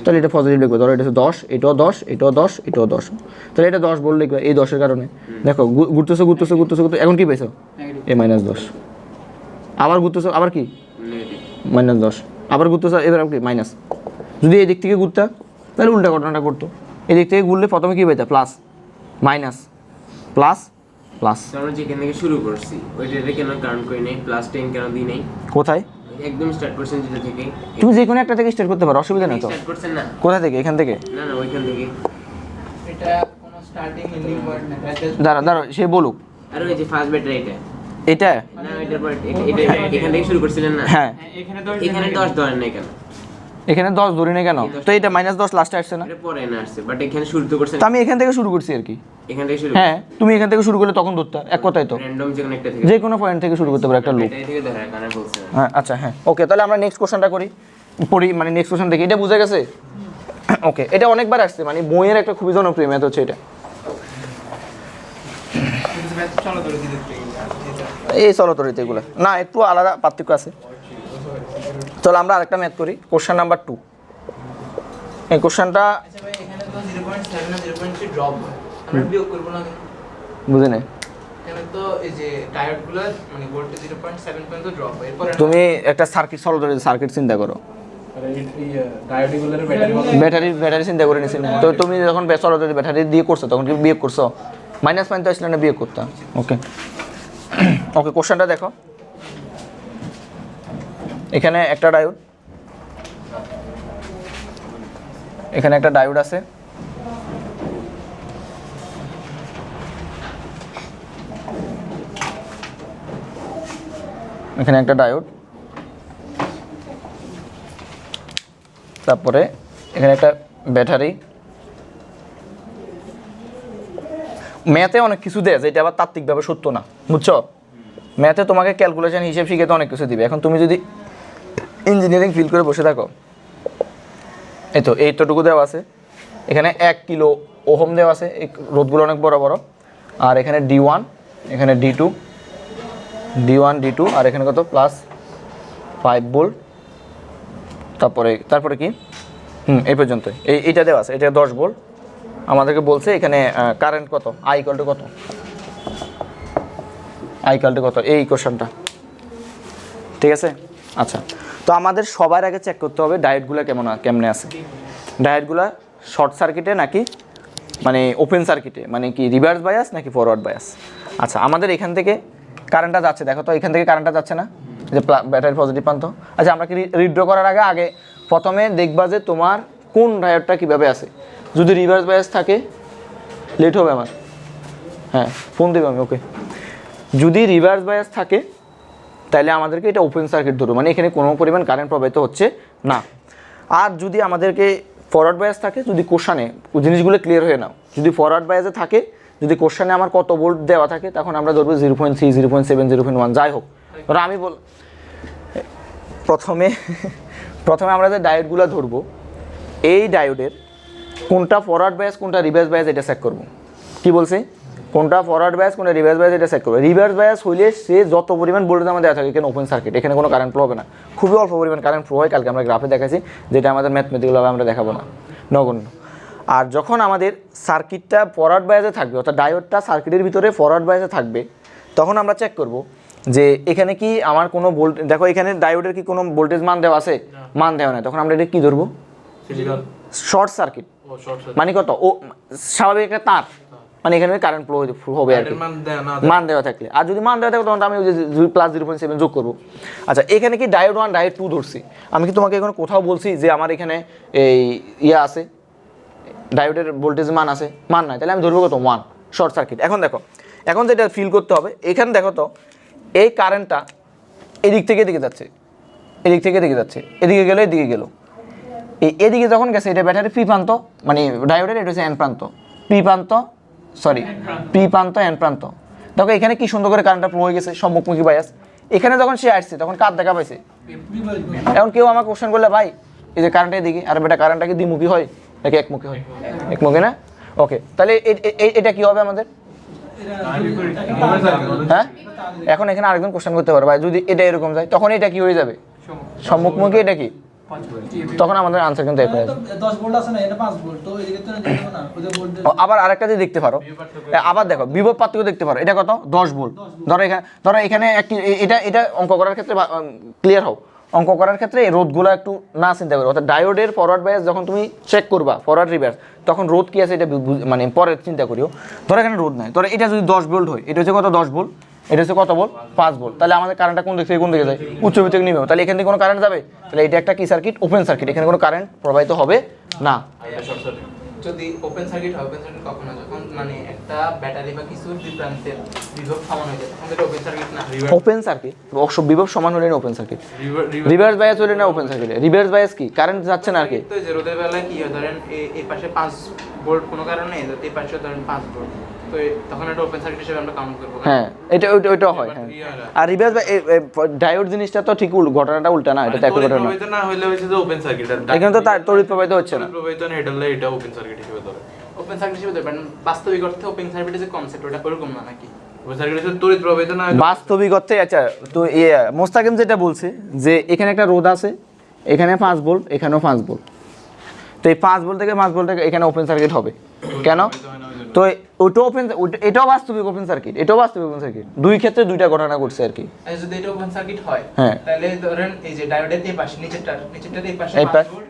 তাহলে এটা পজিটিভ লিখবে। ধরো এটা 10, এটাও 10, এটাও 10, এটাও 10, তাহলে এটা 10 বল লিখবে এই 10-এর কারণে। দেখো ঘুরতেছো ঘুরতেছো ঘুরতেছো ঘুরতে, এখন কি পেয়েছো এই -10, আবার ঘুরতেছো, আবার কি -10, আবার ঘুরতেছো, এবার কি মাইনাস। যদি এই দিক থেকে ঘুরতা তাহলে উল্টা ঘটনাটা করতো, এই দিক থেকে ঘুরলে প্রথমে কি পেতে প্লাস, মাইনাস, প্লাস, প্লাস। আমরা যেখান থেকে শুরু করছি ওইটাতে কেন কাউন্ট করি নাই, +10 কেন দিই নাই? কোথায় একদম স্টার্ট করছেন যেটা থেকে, তুমি যে কোনো একটা থেকে স্টার্ট করতে পারো, অসুবিধা নেই তো। স্টার্ট করছেন না? কোথা থেকে, এখান থেকে? না না, ওইখান থেকে। এটা কোনো স্টার্টিং এন্ডিং পয়েন্ট না, দাঁড়া দাঁড়া, সে বলুক। আর ওই যে ফার্স্ট ব্যাটারি এটা, এটা না এটার পর এটা এখান থেকে শুরু করছিলেন না? হ্যাঁ, এখানে 10 ধরেন নাই কেন? এখানে 10 ধরি না কেন, তো এটা -10 লাস্টে আসছে না, এটা পরে না আসছে, বাট এখানে শুরু তো করছেন। তো আমি এখান থেকে শুরু করছি আর কি। এখান থেকে শুরু, হ্যাঁ, তুমি এখান থেকে শুরু করলে তখন ধরতা, এক কথাই তো, র্যান্ডম যে কোনো একটা থেকে, যে কোনো পয়েন্ট থেকে শুরু করতে পারো একটা লুপ। ব্যাটারি থেকে ধরে কানে বলছেন। হ্যাঁ আচ্ছা, হ্যাঁ ওকে, তাহলে আমরা নেক্সট কোশ্চেনটা পড়ি, মানে নেক্সট কোশ্চেন দেখি, এটা বুঝে গেছে। ওকে, এটা অনেকবার আসছে, মানে বইয়ের একটা খুবই জনপ্রিয় ম্যাথ হচ্ছে এটা। চলো ধরে দিতে এই চলতরিতে এগুলো না, একটু আলাদা পার্থক্য আছে। চলো আমরা আরেকটা ম্যাথ করি, কোশ্চেন নাম্বার 2। এই কোশ্চেনটা আচ্ছা ভাই, এখানে তো 0.7 না 0.3 ড্রপ হয়, আমরা বিয়োগ করব না কেন? বুঝে নেই, এখানে তো এই যে ডায়োডগুলো মানে ভোল্টেজ 0.7 পর্যন্ত ড্রপ হয়, এরপর তুমি একটা সার্কিট চলতরিতে সার্কিট চিন্তা করো, ব্যাটারি চিন্তা করে নিছি না, তো তুমি যখন চলতরি ব্যাটারি দিয়ে করছো তখন কি বিয়োগ করছো, মাইনাস পয়েন্ট আসলে না বিয়োগ করতাম। ওকে ওকে, কোশ্চেনটা দেখো, এখানে একটা ডায়োড, এখানে একটা ডায়োড আছে, এখানে একটা ডায়োড, তারপরে এখানে একটা ব্যাটারি। ম্যাথে অনেক কিছু দেয় যেটা আবার তাত্ত্বিকভাবে সত্য না, বুঝছো? ম্যাথে তোমাকে ক্যালকুলেশন হিসেব শিখে তো অনেক কিছু দিবে। এখন তুমি যদি ইঞ্জিনিয়ারিং ফিল করে বসে থাকো, এই তো এইটুকু দেওয়া আছে, এখানে 1 কিলো ওহম দেওয়া আছে, এই রোধগুলো অনেক বড় বড়। আর এখানে D1, এখানে D2, D1 D2, আর এখানে কত প্লাস 5 ভোল্ট। তারপরে কি এই পর্যন্ত এইটা দেওয়া আছে, এটা 10 ভোল্ট। আমাদেরকে বলছে এখানে কারেন্ট কত, I ইকুয়াল টু কত, I ইকুয়াল টু কত, এই কোশ্চেনটা, ঠিক আছে? আচ্ছা, তো আমাদের সবার আগে চেক করতে হবে ডায়োডগুলো কেমনে আছে। ডায়োডগুলো শর্ট সার্কিটে নাকি মানে ওপেন সার্কিটে, মানে কি রিভার্স বায়াস নাকি ফরওয়ার্ড বায়াস। আচ্ছা, আমাদের এখান থেকে কারেন্টটা যাচ্ছে, দেখো তো এখান থেকে কারেন্টটা যাচ্ছে না, যে ব্যাটারির পজিটিভ প্রান্ত। আচ্ছা, আমরা কি রিড্র করার আগে প্রথমে দেখবা যে তোমার কোন ডায়োডটা কীভাবে আছে। যদি রিভার্স বায়াস থাকে, লেট হবে আমার, হ্যাঁ ফোন দেবে আমি, ওকে। যদি রিভার্স বায়াস থাকে তাহলে আমাদেরকে এটা ওপেন সার্কিট ধরবো, মানে এখানে কোনো পরিমাণ কারেন্ট প্রবাহিত হচ্ছে না। আর যদি আমাদেরকে ফরওয়ার্ড বায়াস থাকে, যদি কোশ্চানে জিনিসগুলো ক্লিয়ার হয়ে নাও, যদি ফরওয়ার্ড বায়াসে থাকে, যদি কোশ্চানে আমার কত ভোল্ট দেওয়া থাকে, তখন আমরা ধরবো 0.3, 0.7, 0.1 যাই হোক। ধরো আমি প্রথমে আমরা যে ডায়োডগুলো ধরবো, এই ডায়োডের কোনটা ফরওয়ার্ড বায়াস কোনটা রিভার্স বায়াস এটা চেক করবো। কি বলছি? কোনটা ফরওয়ার্ড বায়াস কোনটা রিভার্স বায়াস এটা চেক করবো। রিভার্স বায়াস হইলে সে যত পরিমাণ ভোল্টেজ আমাদের দেওয়া থাকে, এখানে ওপেন সার্কিট, এখানে কোনো কারেন্ট ফ্লো হবে না, খুবই অল্প পরিমাণ কারেন্ট ফ্লো হয়। কালকে আমরা গ্রাফে দেখাচ্ছি, যেটা আমাদের ম্যাথমেটিক্যালভাবে আমরা দেখাবো না, নগণ্য। আর যখন আমাদের সার্কিটটা ফরওয়ার্ড বায়াসে থাকবে, অর্থাৎ ডায়োডটা সার্কিটের ভিতরে ফরওয়ার্ড বায়াসে থাকবে, তখন আমরা চেক করব যে এখানে কি আমার কোনো ভোল্টেজ, দেখো এখানে ডায়োডের কি কোনো ভোল্টেজ মান দেওয়া আছে, মান দেওয়া নাই, তখন আমরা এটা কি ধরবো? Short circuit. মানে কত, ও স্বাভাবিক একটা তার, মানে এখানে কারেন্ট ফ্লো হবে আর কি, মান দেওয়া থাকলে। আর যদি মান দেওয়া থাকে তখন আমি ওই যে প্লাস 0.7 যোগ করবো। আচ্ছা, এখানে কি ডায়োড 1 ডায়োড 2 ধরছি, আমি কি তোমাকে এখন কোথাও বলছি যে আমার এখানে এই ইয়ে আছে, ডায়োডের ভোল্টেজ মান আছে? মান নাই, তাহলে আমি ধরবো কত, 1, শর্ট সার্কিট। এখন দেখো, এখন যেটা ফিল করতে হবে, এখানে দেখো তো এই কারেন্টটা এদিক থেকে এদিকে যাচ্ছে, এদিক থেকে এদিকে যাচ্ছে, এদিকে গেলো এদিকে গেলো, এদিকে যখন গেছে এটা ব্যাটারি পি প্রান্ত, মানে ডায়োডের এটা হচ্ছে এন প্রান্ত, পি প্রান্ত, সরি পি প্রান্ত এন প্রান্ত। দেখো এখানে কি সুন্দর করে কারেন্টটা ফ্লো হয়ে গেছে, সম্মুখমুখী বায়াস। এখানে যখন সে আসছে তখন কার দেখা পাইছে? এখন কেউ আমাকে কোশ্চেন করলে, ভাই এই যে কারেন্টের দিকে, আর বেটা কারেন্টটা কি দ্বিমুখী হয় নাকি একমুখী হয়? একমুখী না? ওকে, তাহলে এটা কি হবে আমাদের? হ্যাঁ, এখন এখানে আরেকজন কোশ্চেন করতে পারে, ভাই যদি এটা এরকম যায় তখন এটা কি হয়ে যাবে? সম্মুখমুখী, এটা কি? তখন আমাদের আনসার কিন্তু একই আছে। 10 ভোল্ট আছে না, এটা 5 ভোল্ট, তো এদিকে তো দেখো না, ওই যে ভোল্ট। আবার আরেকটা যে দেখতে পারো, আবার দেখো বিভব পার্থক্য দেখতে পারো, এটা কত? 10 ভোল্ট। ধরো এখানে একটি, এটা অঙ্ক করার ক্ষেত্রে ক্লিয়ার হও, অঙ্ক করার ক্ষেত্রে এই রোধগুলো একটু না চিন্তা করো। অর্থাৎ ডায়োডের ফরওয়ার্ড বায়াস যখন তুমি চেক করবা, ফরওয়ার্ড রিভার্স, তখন রোধ কি আছে এটা মানে পরে চিন্তা করিও। ধরো এখানে রোধ নাই, ধরো এটা যদি 10 ভোল্ট হয়, এটা হচ্ছে কত? 10 ভোল্ট। এটা হচ্ছে কত ভোল্ট? 5 ভোল্ট। তাহলে আমাদের কারেন্টটা কোন দিক থেকে কোন দিকে যায়? উচ্চ থেকে নিম্ন। তাহলে এখান থেকে কোনো কারেন্ট যাবে? তাহলে এটা একটা কি সার্কিট? Open circuit. এখানে কোনো কারেন্ট প্রবাহিত হবে না। যদি ওপেন সার্কিট হয়, ওপেন সার্কিট কখন হয়? যখন মানে একটা ব্যাটারি বা কিছু দুই প্রান্তের বিভব সমান হয়ে যায়, তখন এটা ওপেন সার্কিট না। ওপেন সার্কিট বিভব সমান হলে না ওপেন সার্কিট, রিভার্স বায়াস হলে না ওপেন সার্কিট। রিভার্স বায়াস কি? কারেন্ট যাচ্ছে না আর কি। তো যে রোদের বেলায় কি হয়, ধরেন এই পাশে 5 ভোল্ট কোনো কারণে নেই, এই পাশে ধরেন 5 ভোল্ট, তো তখন এটা ওপেন সার্কিট হিসেবে আমরা কাউন্ট করব। হ্যাঁ, এটা হয়। হ্যাঁ, আর রিভার্স ডায়োড জিনিসটা তো ঠিক ঘটনাটা উল্টা না, এটা তো একই ঘটনা না হইলে হচ্ছে যে ওপেন সার্কিট, এখানে তো তার তড়িৎ প্রবাহিত হচ্ছে না, প্রবাহিত না, এটা ওপেন সার্কিট হিসেবে ধরে। ওপেন সার্কিট হিসেবে ধরবেন, বাস্তবিক অর্থে ওপেন সার্কিটের যে কনসেপ্ট ওটা ওরকম না নাকি? ওপেন সার্কিট হিসেবে তড়িৎ প্রবাহিত না, বাস্তবিক অর্থে। আচ্ছা, তো মোস্তাকিম যেটা বলছে যে এখানে একটা রোধ আছে, এখানে 5 ভোল্ট, এখানেও 5 ভোল্ট, তো এই 5 ভোল্ট থেকে 5 ভোল্ট থেকে এখানে ওপেন সার্কিট হবে কেন? তো ওইটা ওপেন, এটাও বাস্তবিক ওপেন সার্কিট, এটাও বাস্তবিক ওপেন সার্কিট। দুই ক্ষেত্রে দুইটা ঘটনা ঘটছে আর কি। আচ্ছা, যদি এটা ওপেন সার্কিট হয়, হ্যাঁ, তাহলে ধরেন এই যে ডায়োডের এই পাশে নিচেরটার এই পাশে এই 5 ভোল্ট,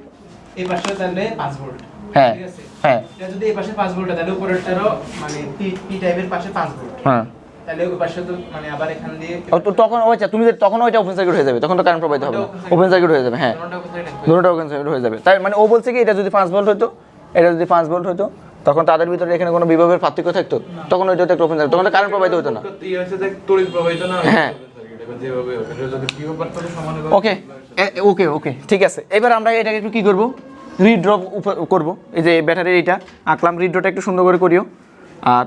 এই পাশে তাহলে 5 ভোল্ট। হ্যাঁ, ঠিক আছে। হ্যাঁ, এটা যদি এই পাশে 5 ভোল্ট তাহলে উপরেরটারও মানে পি টাইপের পাশে 5 ভোল্ট। হ্যাঁ, তাহলে ওই পাশে তো মানে আবার এখান দিয়ে তখন আচ্ছা তুমি তখন ওইটা ওপেন সার্কিট হয়ে যাবে, তখন তো কারেন্ট প্রবাহিত হবে না, ওপেন সার্কিট হয়ে যাবে। হ্যাঁ, দুটোটা ওপেন সার্কিট হয়ে যাবে। তাই মানে ও বলছে কি, এটা যদি 5 ভোল্ট হতো, এটা যদি 5 ভোল্ট হতো, তখন তাদের ভিতরে এখানে কোনো বিভবের পার্থক্য থাকতো, তখন ওইটা একটা ওপেন সার্কিট, তখন কারেন্ট প্রবাহিত হতো না। এই হচ্ছে যে তড়িৎ প্রবাহিত না। হ্যাঁ, যেভাবে ওখানে যদি পিও পারতো সমানে ওকে ওকে ওকে ঠিক আছে। এবার আমরা এটাকে একটু কী করবো, রিড্র করবো। এই যে ব্যাটারির এইটা আঁকলাম, রিড্রটা একটু সুন্দর করে করিও।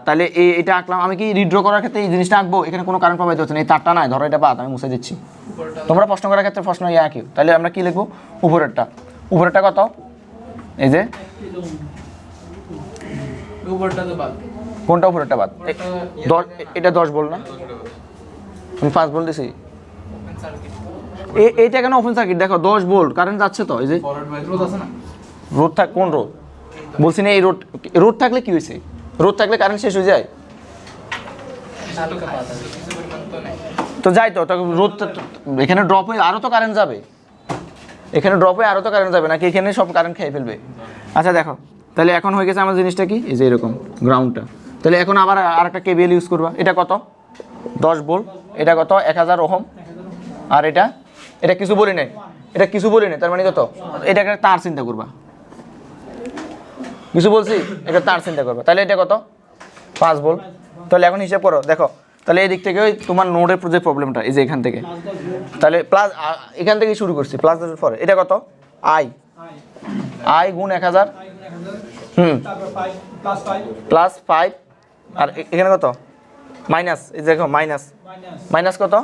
তাহলে এটা আঁকলাম, আমি কি রিড্র করার ক্ষেত্রে এই জিনিসটা আঁকবো, এখানে কোনো কারণ প্রবাহিত হচ্ছে না, এই তারটা নাই, ধরো এটা বাদ, আমি মুছে দিচ্ছি। তোমরা প্রশ্ন করার ক্ষেত্রে প্রশ্ন আঁকিও। তাহলে আমরা কি লিখবো, উপরেরটা কত, এই যে উপরটা তো বাদ। কোনটা উপরেরটা বাদ, এটা 10 বল না, আমি 5 বল দিছি। ওপেন সার্কিট এইটা কেন ওপেন সার্কিট, দেখো 10 ভোল্ট কারেন্ট যাচ্ছে তো, এই যে ফরওয়ার্ড বাইস রোধ আছে না? রোদ কোন রোদ বলছি না, এই রোদ থাকলে কি হয়েছে, রোদ থাকলে কারেন্ট শেষ হয়ে যায়, হালকা পাতা কিছু পরিমাণ তো নেই। তো যাই তো রোদ এখানে ড্রপ হয়ে আরও তো কারেন্ট যাবে, এখানে ড্রপ হয়ে আরও তো কারেন্ট যাবে নাকি, এখানে সব কারেন্ট খেয়ে ফেলবে। আচ্ছা দেখো, তাহলে এখন হয়ে গেছে আমার জিনিসটা কি, এই যে এরকম গ্রাউন্ডটা। তাহলে এখন আবার আরেকটা কেবিএল ইউজ করবা, এটা কত 10 ভোল্ট, এটা কত 1000 ওহম, আর এটা কিছু বলি নাই, এটা কিছু বলি নাই, তার মানে কত, এটা একটা তার চিন্তা করবা, কিছু বলছি, এটা তার চিন্তা করবা। তাহলে এটা কত 5 ভোল্ট। তাহলে এখন হিসাব করো, দেখো তাহলে এই দিক থেকে ওই তোমার নোডের যে প্রবলেমটা, এই যে এখান থেকে, তাহলে প্লাস এখান থেকে শুরু করছি, প্লাস দেওয়ার পরে এটা কত আই গুণ 1000, তারপর 5 প্লাস 5 প্লাস 5, আর এখানে কত মাইনাস, এই যে দেখো মাইনাস মাইনাস কত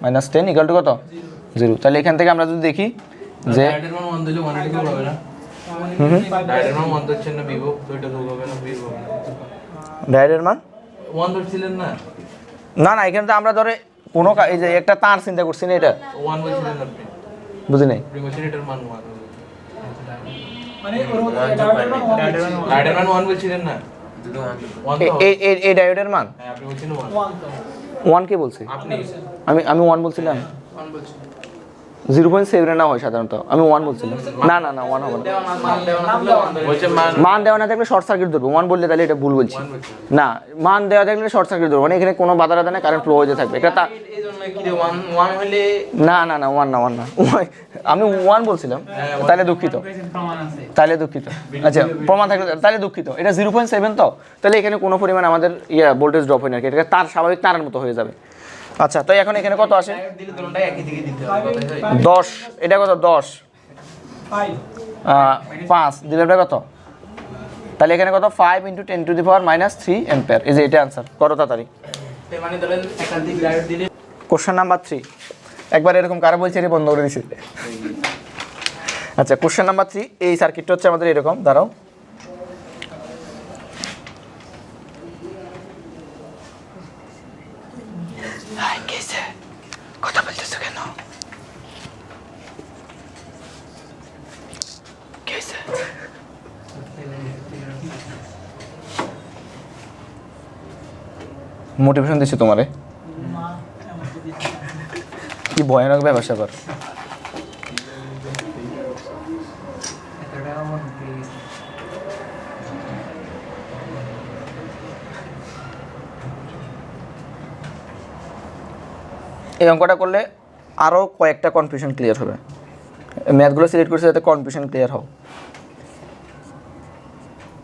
-10 ইকুয়াল টু কত 0। তাহলে এখান থেকে আমরা যদি দেখি যে ডাইরেক্ট মান 1 দিলে 1 এর হবে না, ডাইরেক্ট মান 1 দিচ্ছেন না বিভো, তো এটা তো হবে না, বিভো ডায়োডের মান 1 ধরছিলেন না, না না, এখানে তো আমরা ধরে কোনো এই যে একটা তার চিন্তা করছি না, এটা 1 বলছিলেন আপনি, বুঝি নাই, প্রিমোশনের মান 1, মানে ওর ডাইরেক্ট মান 1 বলছিলেন না, 1 তো এই ডায়োডের মান হ্যাঁ আপনি বলছেন 1, 1 তো 1 কে বলছি, আপনি আমি 1 বলছিলাম, কোন বলছি 0.7 না হয় সাধারণত, আমি 1 বলছিলাম, না না না 1 হবে না, দেওয়া না, মান দেওয়া না থাকলে মান ধরে। বলছে মান মান দেওয়া না থাকলে শর্ট সার্কিট ধরবো, 1 বললে তাহলে এটা ভুল বলছি, 1 বলছেন না মান দেওয়া থাকলে শর্ট সার্কিট ধরবো, মানে এখানে কোনো বাধা রাধা নেই, কারেন্ট ফ্লো হয়ে থাকবে, এটা এই জন্য কি রে 1 হলে না না না 1 না, আমি 1 বলছিলাম, তাহলে দুঃখিত, তাহলে দুঃখিত, আচ্ছা প্রমাণ থাকলে তাহলে দুঃখিত, এটা 0.7 তো, তাহলে এখানে কোনো পরিমাণ আমাদের ভোল্টেজ ড্রপ হয় না, এটা তার স্বাভাবিক তারের মতো হয়ে যাবে। আচ্ছা তো এখন এখানে কত আসে, ডায়োড দিলে দুটোটাই একই দিকে দিতে হবে, কথাই হয়। 10, এটা কত 10, 5 5 দিলে এটা কত, তাহলে এখানে কত 5 × 10⁻³ অ্যাম্পিয়ার, এই যে এটা आंसर করো তাড়াতাড়ি। এর মানে ধরেন একাধিক ডায়োড দিলে কোশ্চেন নাম্বার 3, একবার এরকম কারা বলছে রে বন্ধ করে দিছে। আচ্ছা কোশ্চেন নাম্বার 3, এই সার্কিটটা হচ্ছে আমাদের এরকম, দাঁড়াও কথা বলতেছো কেন, মোটিভেশন দিচ্ছে তোমারে, কি ভয়ানক ব্যাপার স্যাপার। এই অঙ্কটা করলে আরও কয়েকটা কনফিউশন ক্লিয়ার হবে, ম্যাথগুলো সিলেক্ট করছে যাতে কনফিউশন ক্লিয়ার হোক।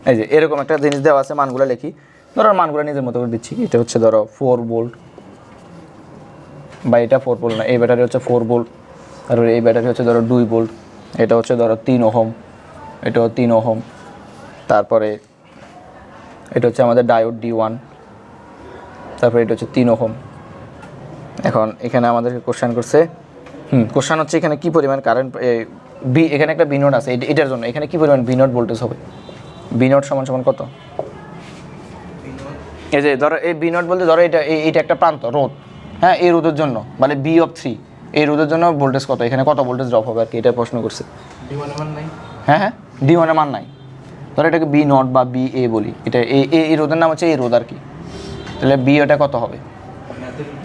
এই যে এরকম একটা জিনিস দেওয়া আছে, মানগুলো লিখি, ধরো মানগুলো নিজের মতো করে দিচ্ছি, এটা হচ্ছে ধরো 4 ভোল্ট, বা এটা 4 ভোল্ট না, এই ব্যাটারি হচ্ছে 4 ভোল্ট, তারপরে এই ব্যাটারি হচ্ছে ধরো 2 ভোল্ট, এটা হচ্ছে ধরো 3 ওহম, এটাও 3 ওহম, তারপরে এটা হচ্ছে আমাদের ডায়োড D1, তারপরে এটা হচ্ছে 3 ওহম। এখন এখানে আমাদেরকে কোশ্চেন করছে, কোশ্চেন হচ্ছে এখানে কি পরিমাণ কারেন্ট, এখানে একটা বি নোট আছে, এটার জন্য এখানে কি পরিমাণ বি নোট ভোল্টেজ হবে, বি নোট সমান সমান কত, এই যে ধরো এই বি নোট বলতে ধরো এইটা একটা প্রান্ত রোধ, হ্যাঁ এই রোধের জন্য মানে B3, এই রোধের জন্য ভোল্টেজ কত, এখানে কত ভোল্টেজ ড্রপ হবে আর কি, এটা প্রশ্ন করছে। D1 এর মান নাই, হ্যাঁ D1 এর মান নাই, ধরো এটাকে B0 বা BA বলি, এটা এই রোধের নাম হচ্ছে এই রোধ আর কি, তাহলে B ওটা কত হবে,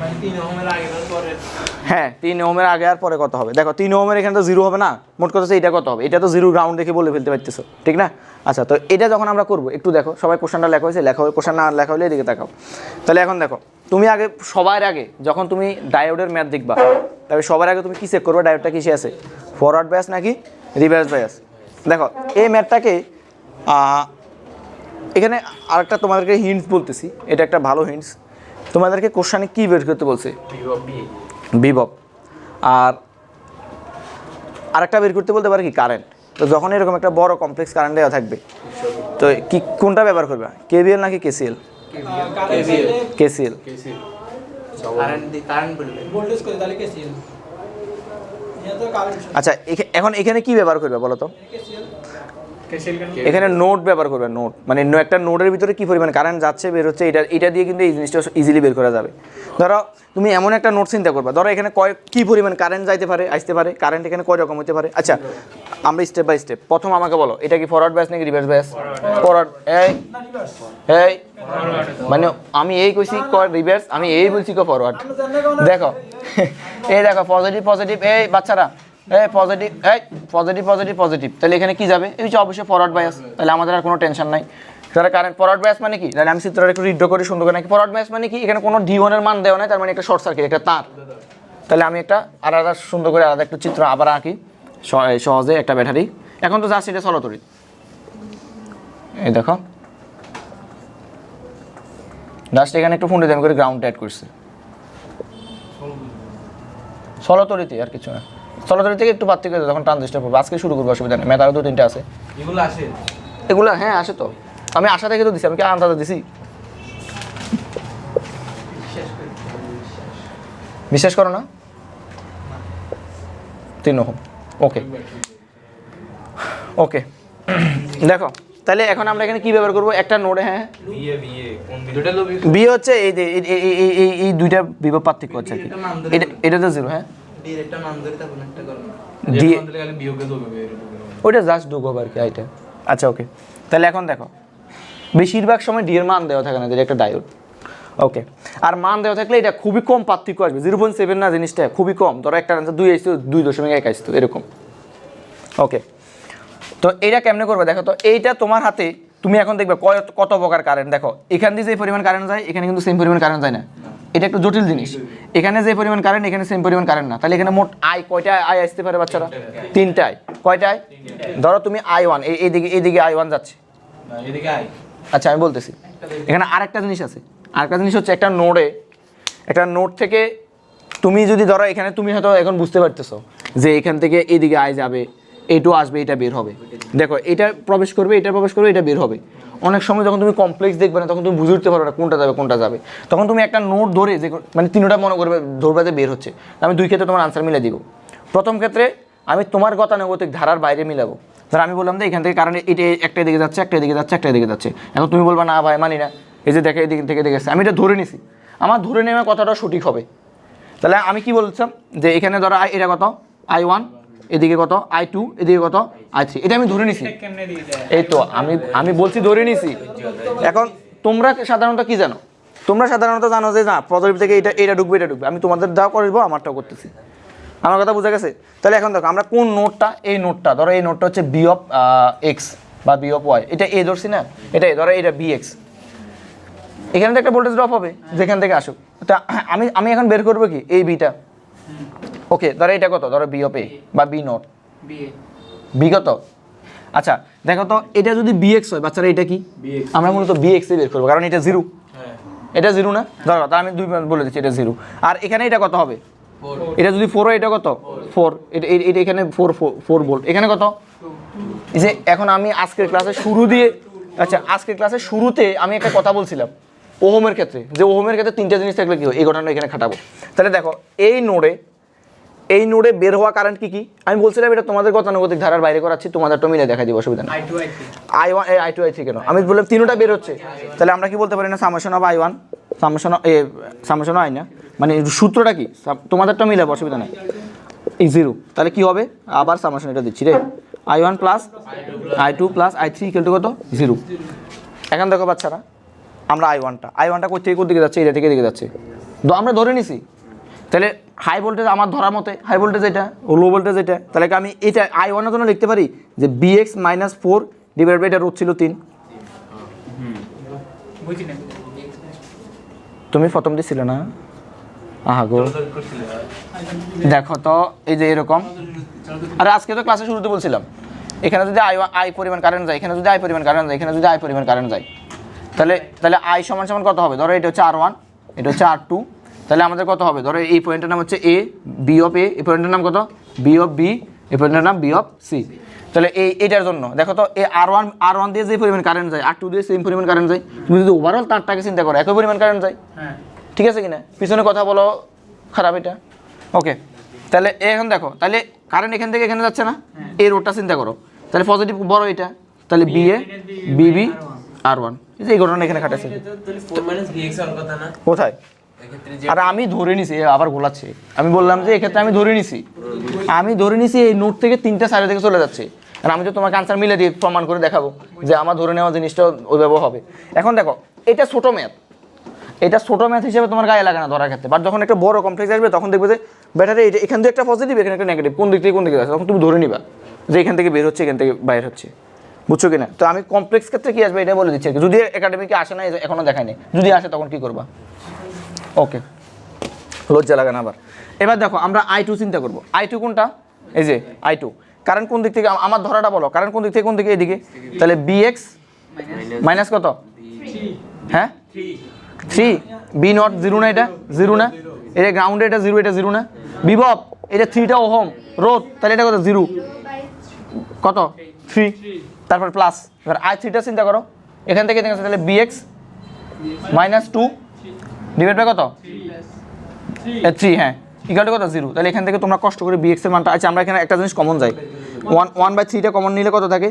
মানে 3 ওহমের আগে আর পরে হ্যাঁ 3 ওহমের আগে আর পরে কত হবে, দেখো 3 ওহমের এখানে তো 0 হবে না, মোট কথা হচ্ছে এটা কত হবে, এটা তো 0 গ্রাউন্ড দেখে বলে ফেলতে পারতেছো, ঠিক না। আচ্ছা তো এটা যখন আমরা করবো একটু দেখো, সবাই কোশ্চেনটা লেখা হয়েছে, লেখা হয়ে কোশ্চেন না লেখা হলে এদিকে তাকাও। তাহলে এখন দেখো তুমি আগে সবার আগে যখন তুমি ডায়োডের ম্যাথ দেখবা, তবে সবার আগে তুমি কি চেক করবে, ডায়োডটা কিসে আছে, ফরওয়ার্ড বায়াস নাকি রিভার্স বায়াস। দেখো এই ম্যাথটাকে এখানে আরেকটা তোমাদেরকে হিন্টস বলতেছি, এটা একটা ভালো হিন্টস, তোমাদেরকে কোশ্চেনে কি বের করতে বলছে, বিভো বি বিভব। আর আরেকটা বের করতে বলতে পারে কি কারেন্ট। তো যখন এরকম একটা বড় কমপ্লেক্স কারেন্ট দেওয়া থাকবে তো কি কোনটা ব্যবহার করবে, কেভিএল নাকি কেসিএল? কেসিএল। কারেন্ট বললে ভোল্টেজ করে তাহলে কেসিএল। এটা তো কারেন্ট। আচ্ছা এখন এখানে কি ব্যবহার করবে বলো তো? কেসিএল। এখানে নোড ব্যবহার করবে, নোড মানে একটা নোডের ভিতরে কি পরিমাণ কারেন্ট যাচ্ছে বের হচ্ছে এটা দিয়ে কিন্তু এই জিনিসটা ইজিলি বের করা যাবে। ধরো তুমি এমন একটা নোড চিন্তা করবা, ধরো এখানে কি পরিমাণ কারেন্ট যাইতে পারে আসতে পারে, কারেন্ট এখানে কয় রকম হতে পারে। আচ্ছা আমরা স্টেপ বাই স্টেপ, প্রথম আমাকে বলো এটা কি ফরওয়ার্ড ব্যাস নাকি রিভার্স ব্যাস? ফরওয়ার্ড। এই মানে আমি এই কইছি রিভার্স, আমি এই বলছি ফরওয়ার্ড। দেখো এই দেখো পজিটিভ পজিটিভ, এই বাচ্চারা পজিটিভ, পজিটিভ পজিটিভ পজিটিভ, তাহলে এখানে কি যাবে? এই হচ্ছে অবশ্যই ফরওয়ার্ড বায়াস, তাহলে আমাদের আর কোনো টেনশন নাই। তাহলে কারেন্ট ফরওয়ার্ড বায়াস মানে কি? তাহলে আমি চিত্রটা একটু রিড করে সুন্দর করে নাকি ফরওয়ার্ড বায়াস মানে কি? এখানে কোনো D1 এর মান দেওয়া নাই, তার মানে একটা শর্ট সার্কিট, একটা তার। তাহলে আমি একটা আলাদা সুন্দর করে আলাদা একটা চিত্র আবার আঁকি সহজে, একটা ব্যাটারি। এখন তো জাস্ট এটা চলতরিত, এই দেখো জাস্ট এখানে একটু ফোনটা আমি করে গ্রাউন্ড অ্যাড করছি, চলতরিতে আর কিছু না। চলতরি থেকে একটু পার্থক্য যখন ট্রানজিস্টার পড়বে। আজকে শুরু করবো, অসুবিধা নেই, ম্যাথ আরও 2-3টা আছে। এগুলো আসে, এগুলো হ্যাঁ আসে তো, আমি আশা থেকে তো দিছি, আমি কি আন্দাজে দিছি? বিশ্বাস করো না? 3 ওহম। ওকে ওকে দেখো তাহলে এখন আমরা এখানে কি ব্যবহার করবো? একটা নোডে হ্যাঁ বিয়ে কোন দুটো লোক বি হচ্ছে এই দুইটা বিভব পার্থক্য হচ্ছে আর কি। এটা তো 0 হ্যাঁ, ডিরেক্টটা মান ধরে তারপর একটা করো দিয়ে খালি বিয়োগে দেবে ওইটা জাস্ট ঢুক হবে আর কি এইটা। আচ্ছা ওকে, তাহলে এখন দেখো বেশিরভাগ সময় ডি এর মান দেওয়া থাকে না, যেটা একটা ডায়োড। ওকে, আর মান দেওয়া থাকলে এটা খুবই কম পার্থক্য আসবে, 0.7 না জিনিসটা খুবই কম। ধরো একটা আনসার 2 আসতো, 2.1 আসতো এরকম। ওকে, তো এইটা কেমনে করবে দেখো তো। এইটা তোমার হাতে, তুমি এখন দেখবে কত প্রকার কারেন্ট। দেখো এখান দিয়ে যে পরিমাণ কারেন্ট যায় এখানে কিন্তু সেম পরিমাণ কারেন্ট যায় না, এটা একটু জটিল জিনিস। এখানে যে পরিমাণ কারেন্ট এখানে সেম পরিমাণ কারেন্ট না, তাহলে এখানে মোট আই কয়টা আই আসতে পারে বাচ্চারা? 3টা আই। কয়টা আই? ধরো তুমি I1 এইদিকে I1 যাচ্ছে, এদিকে আই। আচ্ছা আমি বলতেছি এখানে আরেকটা জিনিস আছে। আরেকটা জিনিস হচ্ছে একটা নোড থেকে তুমি যদি ধরো এখানে, তুমি হয়তো এখন বুঝতে পারতেছো যে এখান থেকে এইদিকে আই যাবে, এইটু আসবে, এটা বের হবে। দেখো এটা প্রবেশ করবে, এটা প্রবেশ করবে, এটা বের হবে। অনেক সময় যখন তুমি কমপ্লেক্স দেখবে না তখন তুমি বুঝে উঠতে পারবে না কোনটা যাবে। তখন তুমি একটা নোট ধরে যে মানে 3টা মনে করবে ধরবে যে বের হচ্ছে। আমি 2 ক্ষেত্রে তোমার আনসার মিলে দিব। প্রথম ক্ষেত্রে আমি তোমার গতানুগতিক ধারার বাইরে মিলাবো। ধর আমি বললাম যে এখান থেকে কারণ এটা একটা দিকে যাচ্ছে, একটা দিকে যাচ্ছে, একটা দিকে যাচ্ছে। এখন তুমি বলবা না ভাই মানি না, এই যে দেখে এদিকে থেকে দেখেছে, আমি এটা ধরে নিছি, আমার ধরে নেওয়া কথাটা সঠিক হবে। তাহলে আমি কি বলছিলাম যে এখানে ধরো এটা কত I1, এদিকে কত I2, এদিকে কত I3, এটা আমি ধরে নিছি। এই তো আমি বলছি ধরে নিছি। এখন তোমরা সাধারণত কি জানো? তোমরা সাধারণত জানো যে না পজিটিভ থেকে এটা ঢুকবে, এটা ঢুকবে। আমি তোমাদের দাও করব, আমারটাও করতেছি। আমার কথা বোঝা গেছে? তাহলে এখন দেখো আমরা কোন নোটটা, এই নোটটা ধরো, এই নোটটা হচ্ছে বি অফ এক্স বা বি অফ ওয়াই, এটা এ ধরছি না, এটাই ধরো এটা BX। এখানে তো একটা ভোল্টেজ ড্রপ হবে যেখান থেকে আসুক। তা আমি এখন বের করবো কি এই বিটা। ওকে, ধরো এটা কত? ধরো বি অফ এ বা বি নট, বি কত? আচ্ছা দেখো তো এটা যদি BX হয় বাচ্চারা, এটা কি? আমরা মূলত BX এ বের করবো, কারণ এটা 0, এটা 0 না? ধরো তা আমি 2 বলে দিচ্ছি, এটা 0। আর এখানে এটা কত হবে? এটা যদি 4 হয়, এটা কত? 4। এটা এখানে 4 ভোল্ট, এখানে কত? এই যে এখন আমি আজকের ক্লাসে শুরুতে আমি একটা কথা বলছিলাম ওহমের ক্ষেত্রে, যে ওহমের ক্ষেত্রে 3টা জিনিস থাকলে কি হয়, এই ঘটনাটা এখানে খাটাবো। তাহলে দেখো এই নোডে বের হওয়া কারেন্ট কি? আমি বলছিলাম এটা তোমাদের গতানুগতিক ধারার বাইরে করাচ্ছি, তোমাদেরটা মিলে দেখা দিব, অসুবিধা নেই। I1 I2 I3 কেন? আমি বললাম 3টা বের হচ্ছে, তাহলে আমরা কি বলতে পারি না summation of I1 summation I না, মানে সূত্রটা কি তোমাদেরটা মিলাবো, অসুবিধা নেই। এই 0, তাহলে কি হবে? আবার সামেশন এটা দিচ্ছি রে, I1 plus I2 plus I3 equal to কত? 0। এখন দেখো বাচ্চারা, আমরা I1টা কোথা থেকে কোন দিকে যাচ্ছে? এটা থেকে এদিকে যাচ্ছে, আমরা ধরে নিছি। তাহলে হাই ভোল্টেজ আমার ধরার মতে হাই ভোল্টেজ এটা, ও লো ভোল্টেজ এটা। তাহলে আমি এটা I1 এর জন্য লিখতে পারি যে BX - 4 ডিভাইড বাই এটা রোধ ছিল 3। তুমি প্রথম দিছিলে না? আহা গো, দেখো তো এই যে এরকম। আরে আজকে তো ক্লাসে শুরুতে বলছিলাম এখানে যদি I পরিমাণ কারেন্ট যায়, এখানে যদি I পরিমাণ কারেন্ট যায়, এখানে যদি I পরিমাণ কারেন্ট যায়, তাহলে I সমান কত হবে? ধরো এটা হচ্ছে R1, এটা হচ্ছে R2, তাহলে আমাদের কত হবে? ধরো এই পয়েন্টের নাম হচ্ছে এ, বি অফ এ, এই পয়েন্টের নাম কত? বি অফ বি, এই পয়েন্টের নাম বি অফ সি। তাহলে এইটার জন্য দেখো তো এ আর ওয়ান দিয়ে যে পরিমাণ কারেন্ট যায়, আর2 দিয়ে সেম পরিমাণ কারেন্ট যায়, তুমি যদি ওভারঅল তারটাকে চিন্তা করো একই পরিমাণ কারেন্ট যায়, ঠিক আছে কিনা? পিছনে কথা বলো খারাপ এটা, ওকে। তাহলে এখন দেখো, তাহলে কারেন্ট এখান থেকে এখানে যাচ্ছে না, এই রোডটা চিন্তা করো, তাহলে পজিটিভ বড় এটা, তাহলে বি এ বিবি আর1, এই ঘটনা এখানে খাটাচ্ছে। তাহলে 4 - bx এর কথা না কোথায়? এক্ষেত্রে যে আর আমি ধরে নিছি, এ আবার গোলাচ্ছে। আমি বললাম যে এক্ষেত্রে আমি ধরে নিছি এই নোট থেকে 3টা সাইড থেকে চলে যাচ্ছে, আর আমি তো তোমাকে আনসার মিলে দিয়ে প্রমাণ করে দেখাবো যে আমার ধরে নেওয়া জিনিসটা ওইভাবে হবে। এখন দেখো এটা ছোট ম্যাথ, এটা ছোট ম্যাথ হিসেবে তোমার গায়ে লাগে না ধরার ক্ষেত্রে, বাট যখন একটা বড় কমপ্লেক্স আসবে তখন দেখবে যে ব্যাটারি এটা এখান থেকে একটা পজিটিভ, এখানে একটা নেগেটিভ, কোন দিক থেকে যাচ্ছে, তখন তুমি ধরে নিবা যে এখান থেকে বের হচ্ছে, এখান থেকে বাইর হচ্ছে, বুঝছো কিনা? তো আমি কমপ্লেক্স ক্ষেত্রে কি আসবে এটা বলে দিচ্ছি, যদি একাডেমিকে আসে না এখনো দেখায়নি, যদি আসে তখন কি করবা? ওকে, লজ্জা লাগে না আবার। এবার দেখো আমরা I2 চিন্তা করবো। I2 কোনটা? এই যে I2, কারেন্ট কোন দিক থেকে, আমার ধরাটা বলো, কারেন্ট কোন দিক থেকে কোন দিকে? এদিকে, তাহলে BX মাইনাস কত? হ্যাঁ 3, বি নট 0 না, এটা 0 না, এটা গ্রাউন্ডে, এটা 0, এটা 0 না, বিভব এটা 3টা ওহম রোধ, তাহলে এটা কত? 0 কত? 3, তারপর প্লাস। এবার I3টা চিন্তা করো, এখান থেকে দেখো, তাহলে BX মাইনাস 2 ডিভাইড বাই কত? 3, হ্যাঁ ইকুয়াল টু কত? 0। তাহলে এখান থেকে তোমরা কষ্ট করে BX এর মানটা, আচ্ছা আমরা এখানে একটা জিনিস কমন যাই, 1/3টা কমন নিলে কত থাকে?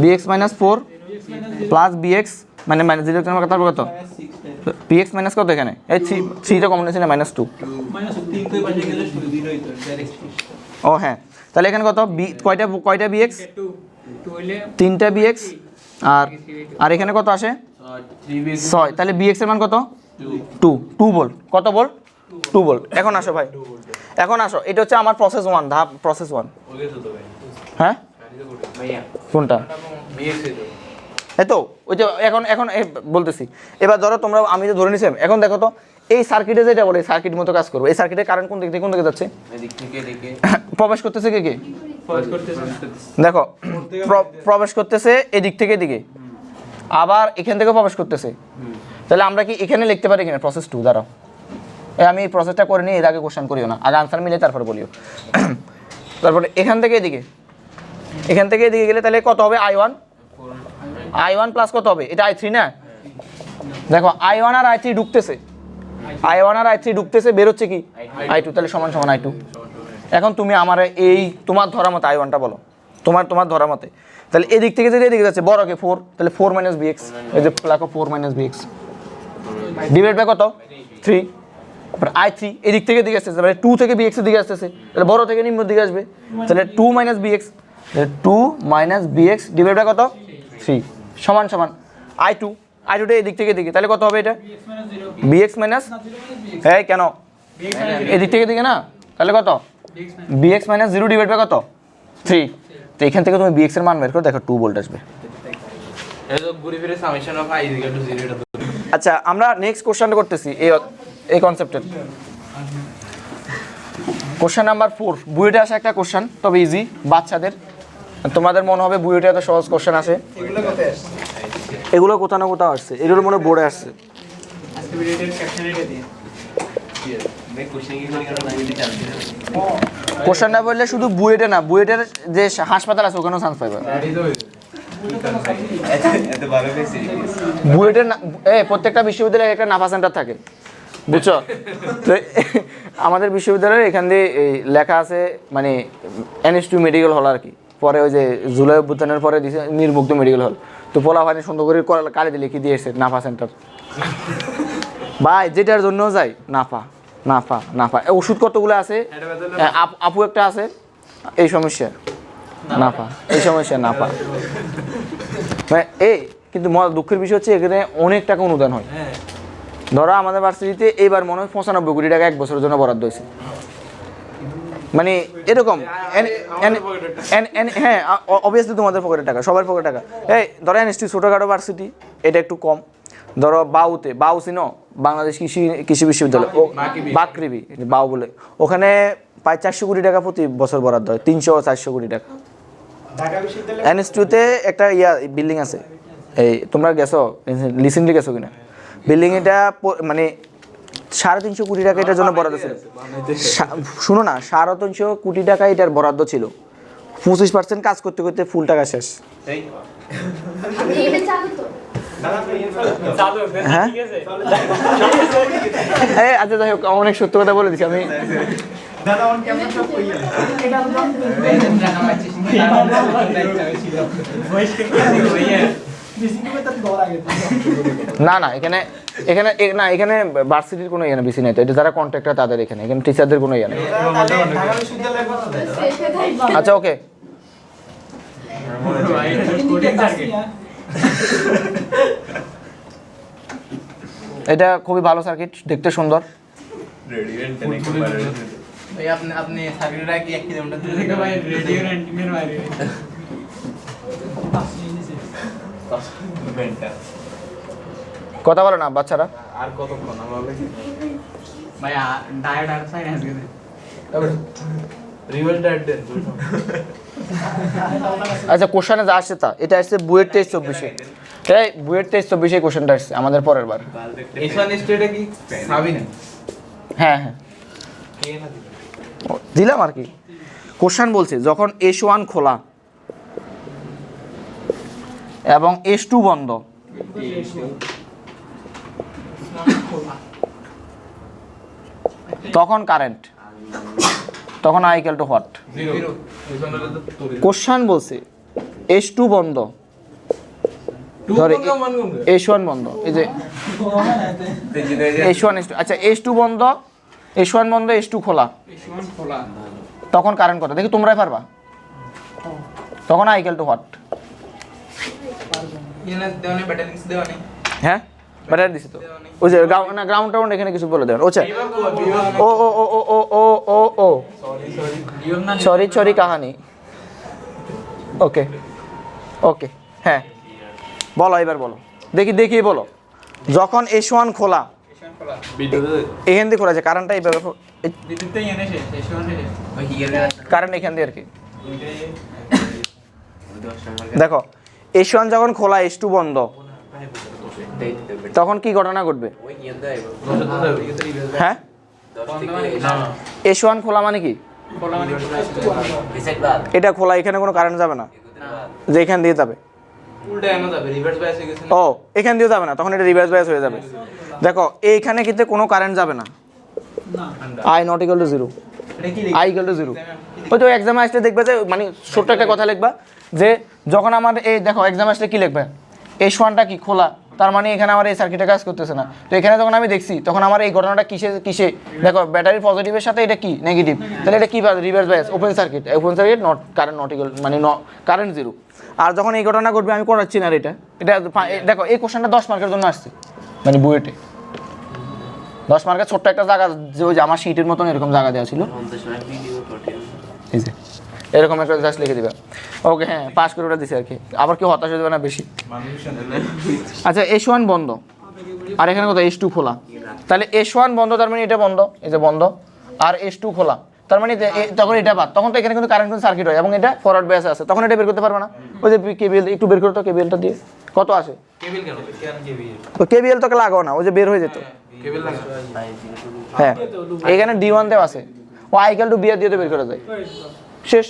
BX মাইনাস 4 প্লাস BX মানে মাইনাস 0, তারপর কত? BX মাইনাস কত এখানে? এই 3টা কমন নিয়েছি না, -2। ও হ্যাঁ, তাহলে এখানে কত? কয়টা BX? 3টা BX, আর এখানে কত আসে? 6, তাহলে BX এর মান কত? 2 ভোল্ট। কত ভোল্ট? 2 ভোল্ট। এখন আসো ভাই, এখন আসো, এটা হচ্ছে আমার প্রসেস 1, ধাপ প্রসেস 1। হ্যাঁ ভাইয়া কোনটা? এই তো ওই যে এখন বলতেছি। এবার ধরো তোমরা, আমি যে ধরে নিছিলাম, এখন দেখো তো এই সার্কিটে যেটা বলে সার্কিট মতো কাজ করবো, এই সার্কিটে কারেন্ট কোন দিক থেকে কোন দিকে যাচ্ছে? এদিক থেকে এদিকে প্রবেশ করতেছে কে? দেখো প্রবেশ করতেছে এদিক থেকে এদিকে, আবার এখান থেকে প্রবেশ করতেছে। তাহলে আমরা কি এখানে লিখতে পারি কিনা প্রসেস 2? দাঁড়াও, আমি এই প্রসেসটা করে নিই, এর আগে কোশ্চেন করিও না, আগে আনসার মিলে তারপরে বলিও। তারপরে এখান থেকে এদিকে গেলে তাহলে কত হবে? I1 প্লাস কত হবে? এটা I3 না? দেখো I1 আর I3 ঢুকতেছে, বের হচ্ছে কি? I2, তাহলে সমান I2। এখন তুমি আমার এই তোমার ধরা মতে I1টা বলো, তোমার ধরা মতে। তাহলে এদিক থেকে যদি এদিকে যাচ্ছে বড়কে 4, তাহলে 4 - BX, এই যে প্লাকো 4 - BX ডিভাইড বাই কত? 3। তারপর I3 এদিক থেকে দিকে আসতেছে, মানে 2 থেকে BX এর দিকে আসতেছে, তাহলে বড় থেকে নিম্ন দিকে আসবে, তাহলে 2 - BX, তাহলে 2 - BX ডিভাইড বাই কত? 3 সমান I2টা এদিক থেকে দিকে, তাহলে কত হবে এটা? BX মাইনাস, হ্যাঁ কেন এদিক থেকে দিকে না, তাহলে কত? BX মাইনাস 0 ডিভাইড বাই কত? 3। তো এখান থেকে তুমি BX এর মান বের করো, দেখো 2 ভোল্ট আসবে। আচ্ছা আমরা নেক্সট কোশ্চেনটা করতেছি এই কনসেপ্টের। কোশ্চেন নাম্বার 4, বুয়েটে আসা একটা কোশ্চেন, তবে ইজি বাচ্চাদের। তোমাদের মনে হবে বুয়েটে এত সহজ কোশ্চেন আসে, এগুলো কোথাও না কোথাও আসছে, এগুলো মনে হয় বোর্ডে আসছে। কোশ্চেনটা বললে শুধু বুয়েটে না, বুয়েটের যে হাসপাতাল আছে ওখানেও চান্স পাইবে। বুয়েটের প্রত্যেকটা বিশ্ববিদ্যালয়ে একটা নাফা সেন্টার থাকে, বুঝছো? তো আমাদের বিশ্ববিদ্যালয়ের এখান দিয়ে এই লেখা আছে, মানে NS2 মেডিকেল হল আর কি, পরে ওই যে জুলাই অভ্যুত্থানের পরে দিয়েছে নির্মুক্ত মেডিকেল হল। তো পোলা ভাই সুন্দর করে কালিতে লিখে দিয়ে এসে নাফা সেন্টার। ভাই যেটার জন্য যাই নাফা ওষুধ কতগুলো আছে, আপু একটা আছে এই সমস্যা নাফা, এই কিন্তু দুঃখের বিষয় হচ্ছে এখানে অনেক টাকা অনুদান হয়। ধরো আমাদের ভার্সিটিতে এইবার মনে হয় 95 কোটি টাকা 1 বছরের জন্য বরাদ্দ হয়েছে, মানে এরকম। হ্যাঁ অবভিয়াসলি তোমাদের পকেটের টাকা, সবার পকেটের টাকা। এই ধরো NST ছোটোখাটো ভার্সিটি, এটা একটু কম। ধরো বাউ চিনো, বাংলাদেশ কৃষি বিশ্ববিদ্যালয়, ও বাকৃবি বাউ বলে, ওখানে প্রায় 400 কোটি টাকা প্রতি বছর বরাদ্দ হয়, 300-400 কোটি টাকা। NS2-তে একটা বিল্ডিং আছে, এই তোমরা গেছো রিসেন্টলি গেছো কিনা? বিল্ডিং এটা মানে 350 কোটি টাকা এটার জন্য বরাদ্দ ছিল। শুনো না, 350 কোটি টাকা এটার বরাদ্দ ছিল, 25% কাজ করতে করতে ফুল টাকা শেষ। হ্যাঁ আচ্ছা যাই হোক, অনেক সত্য কথা বলে দিচ্ছি আমি। না না এখানে এখানে না এখানে ভার্সিটির কোনো ইয়ে না, বেশি নাই তো, এটা যারা কন্ট্রাক্টর তাদের এখানে টিচারদের কোনো ইয়ে নেই। আচ্ছা ওকে, এটা খুবই ভালো সার্কিট, দেখতে সুন্দর। ভাই আপনি সার্কিটটা কি 1 কিলোমিটার দূরে থেকে ভাই রেডিও এন্টিমের বাইরে কথা বলো না বাচ্চারা। আর কতক্ষণ আমরা ভাই ডায়েট আর সাইন্স গেছে রিভার্স ডায়েট দেন। আচ্ছা কোশ্চেনে যা আসছে তা, এটা আসছে বুয়েট 23-24-এ, এই বুয়েট 23-24-এ কোশ্চেনটা আসছে আমাদের পরের বার। এশিয়ান স্টেটে কি সাবিন হ্যাঁ হ্যাঁ কে না দিল? ও, দিলাম আর কি। কোশ্চেন বলছে যখন S1 খোলা এবং S2 বন্ধ, তখন কারেন্ট, তখন I equal to what? Zero. এখানে তো তোরে কোশ্চেন বলছে S2 বন্ধ, টু ধরে কোন মান কোন? S1 বন্ধ, এই যে S1 S2, আচ্ছা S2 বন্ধ, S1 বন্ধ, S2 খোলা, তখন কারেন্ট কত? দেখি তোমরাই পারবা। তখন I equal to what? এখানে দেওয়ানি ব্যাটারিজ দেওয়ানি হ্যাঁ ব্যাটারি দিছি তো, ওই যে গ্রাউন্ড টাউন্ড এখানে কিছু বলে দেন। আচ্ছা ও ও ও ও ও ও ও ও সরি সরি কাহানি। ওকে ওকে হ্যাঁ বলো, এবার বলো, দেখি দেখি বলো। যখন S1 খোলা, এখান দিয়ে খোলা আছে, কারেন্টটা এইভাবে বিদ্যুৎ এনে শেষ এসে ওই হিয়ার কারেন্ট এখান দিয়ে আর কি। দেখো S1 যখন খোলা, S2 বন্ধ, তখন কি ঘটনা ঘটবে? হ্যাঁ S1 খোলা মানে কি? এটা খোলা, এখানে কোনো কারেন্ট যাবে না, যে এখান দিয়ে যাবে। উল্টা এমন যাবে রিভার্স বায়াস হয়ে গেছে ও এখান দিয়ে যাবে না, তখন এটা রিভার্স বায়াস হয়ে যাবে। দেখো এইখানে কিন্তু কোনো কারেন্ট যাবে না, I not equal to 0, এটা কি I equal to 0। ওই তো এক্সামে আসলে দেখবে যে মানে ছোট্ট একটা কথা লিখবা যে যখন আমার এই দেখো এক্সামে আসলে কি লিখবে, S1টা কি খোলা, তার মানে এখানে আমার এই সার্কিটে কাজ করতেছে না। তো এখানে যখন আমি দেখছি তখন আমার এই ঘটনাটা কিসে কিসে, দেখো ব্যাটারি পজিটিভের সাথে এটা কি নেগেটিভ, তাহলে এটা কি reverse bias, open circuit, open circuit not current not equal মানে কারেন্ট 0। আর যখন এই ঘটনা ঘটবে আমি করাচ্ছি না এটা, এটা দেখো এই কোশ্চেনটা 10 মার্কের জন্য আসছে, মানে বুয়েটে 10 মার্কের ছোট্ট একটা জায়গা, যে ওই যে আমার শীটের মতন এরকম জায়গা দেওয়া ছিল, এই যে এরকম একটা জাস্ট লিখে দিবে। ওকে হ্যাঁ পাস করে ওটা দিছে আর কি, আবার কেউ হতাশ হয়ে যাবে না বেশি। আচ্ছা S1 বন্ধ, আর এখানে কত S2 খোলা, তাহলে S1 বন্ধ তার মানে এটা বন্ধ, এই যে বন্ধ, আর S2 খোলা তার মানে তখন এটা বাদ, তখন তো এখানে কিন্তু কারেন্ট সার্কিট হয় এবং এটা ফরওয়ার্ড বেস আছে, তখন এটা বের করতে পারবে না। ওই যে কেবিএল একটু বের করতো, কেবিএলটা দিয়ে কত আসে, কেবল কেন? কেন কেবিএল? তো কেবিএল তোকে লাগাও না, ওই যে বের হয়ে যেত। কেবল লাগা। হ্যাঁ এখানে D1 দেওয়া আছে, ও I equal to B দিয়ে তো বের করা যায়, শেষ।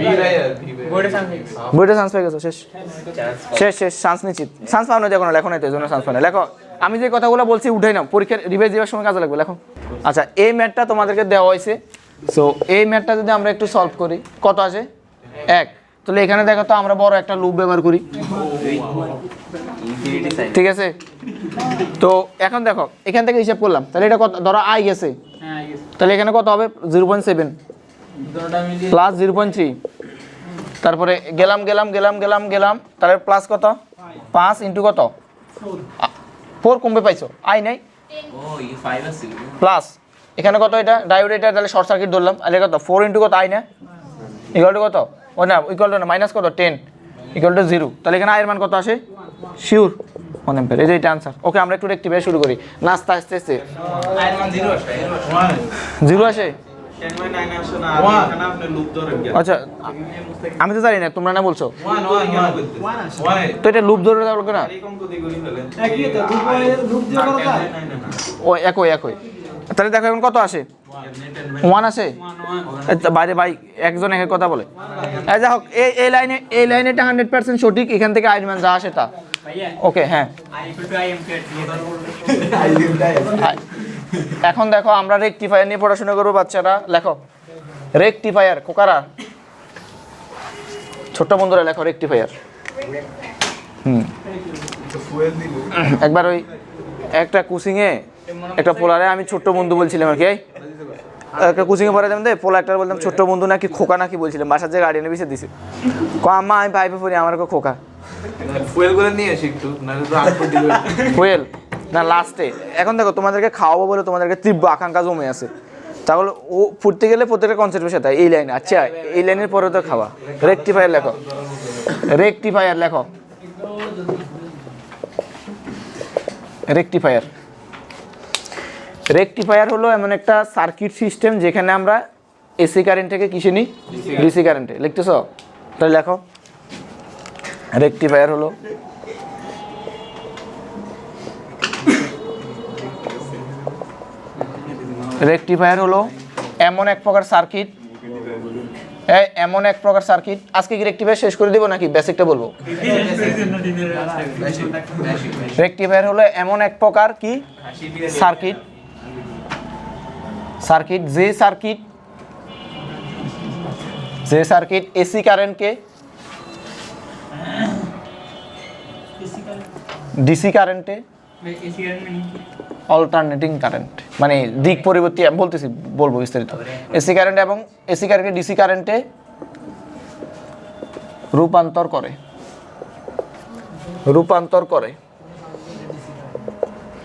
বি রাই আর বি বাই। বোর্ডে সামনে বইটা চান্স পেয়ে গেছো, শেষ শেষ শেষ, চান্স নিশ্চিত। চান্স পাও না, দেখো না লেখো না, তো এই জন্য চান্স পাও না। লেখো, আমি যে কথাগুলো বলছি উঠাই নাও, পরীক্ষার রিভাইজ দেওয়ার সময় কাজে লাগবে, লেখো। আচ্ছা এই ম্যাথটা তোমাদেরকে দেওয়া হয়েছে, সো এই ম্যাথটা যদি আমরা একটু সলভ করি, কত আসে 1, তাহলে এখানে দেখো তো আমরা বড় একটা লুপ ব্যবহার করি, ঠিক আছে। তো এখন দেখো এখান থেকে হিসাব করলাম, তাহলে এটা কত, ধরো I গেছে, হ্যাঁ তাহলে এখানে কত হবে 0.7 দুটোটা মিলিয়ে প্লাস 0.3, তারপরে গেলাম গেলাম গেলাম গেলাম গেলাম, তাহলে প্লাস কত 5 ইন্টু কত 4 কমবে পাইছো, I নাই প্লাস এখানে কত, এটা ডায়োড, এটা তাহলে শর্ট সার্কিট ধরলাম, আর কত 4 ইন্টু কত I না ইকুয়াল টু কত, ও না ইকুয়াল টু না মাইনাস কত 10 ইকুয়াল টু 0, তাহলে এখানে I এর মান কত আসে শিওর 1 অ্যাম্পিয়ার। এই যে এটা আনসার। ওকে আমরা একটু রেক্টিফাই শুরু করি, নাস্তা আস্তে আস্তে। আয়ের মান 0 আসে 0 আসে, আচ্ছা আমি তো জানি না, তোমরা না বলছো, তো এটা লুপ ধরে দেওয়া না? একই তো লুপ দিয়ে করা যায়। ও একই। তাহলে দেখো এখন কত আসে? 1 আসে। বাইরে ভাই একজন একের কথা বলে। যা হোক এই লাইনেটা 100% সঠিক, এখান থেকে আইন মান যা আসে তা। ওকে হ্যাঁ। এখন দেখো আমরা রেকটিফায়ার নিয়ে পড়াশোনা করবো বাচ্চারা। লেখো রেকটিফায়ার, কোকারা ছোট্ট বন্ধুরা লেখো রেকটিফায়ার। একবার ওই একটা কোচিংয়ে একটা পোলারে আমি ছোট্ট বন্ধু বলছিলাম আর কি, একটা কোচিংয়ে পড়াতাম দে, পোলা একটা বলতাম ছোট্ট বন্ধু নাকি খোকা নাকি বলছিলাম, বাসার যে গার্ডিয়ানে বিষে দিছে, আম্মা আমি পাইপে পড়ি আমার খোকা। ফুয়েলগুলো নিয়ে এসে একটু, নাহলে তো আটকে দিবে। ফুয়েল না লাস্টে। এখন দেখো তোমাদেরকে খাওয়াবো বলে তোমাদেরকে তীব্র আকাঙ্ক্ষা জমে আছে, তাহলে ও ফুটতে গেলে প্রত্যেকটা কনসেপ্টের সাথে এই লাইনে, আচ্ছা এই লাইনের পরে তো খাওয়া। রেকটিফায়ার লেখো, রেকটিফায়ার লেখো, রেকটিফায়ার। রেকটিফায়ার হলো এমন একটা সার্কিট সিস্টেম যেখানে আমরা এসি কারেন্ট থেকে কিসে নিই? ডিসি কারেন্টে। লিখতেছ? তাহলে লেখো রেকটিফায়ার হলো এমন এক প্রকার সার্কিট, আজকে কি রেকটিফায়ার শেষ করে দিব নাকি বেসিকটা বলবো? রেকটিফায়ার হলো এমন এক প্রকার কি সার্কিট, যে সার্কিট এসি কারেন্টকে ডিসি কারেন্টে অল্টারনেটিং কারেন্ট, মানে দিক পরিবর্তী বলতেছি, বলবো বিস্তারিত। এসি কারেন্ট এবং এসি কারেন্টকে ডিসি কারেন্টে রূপান্তর করে।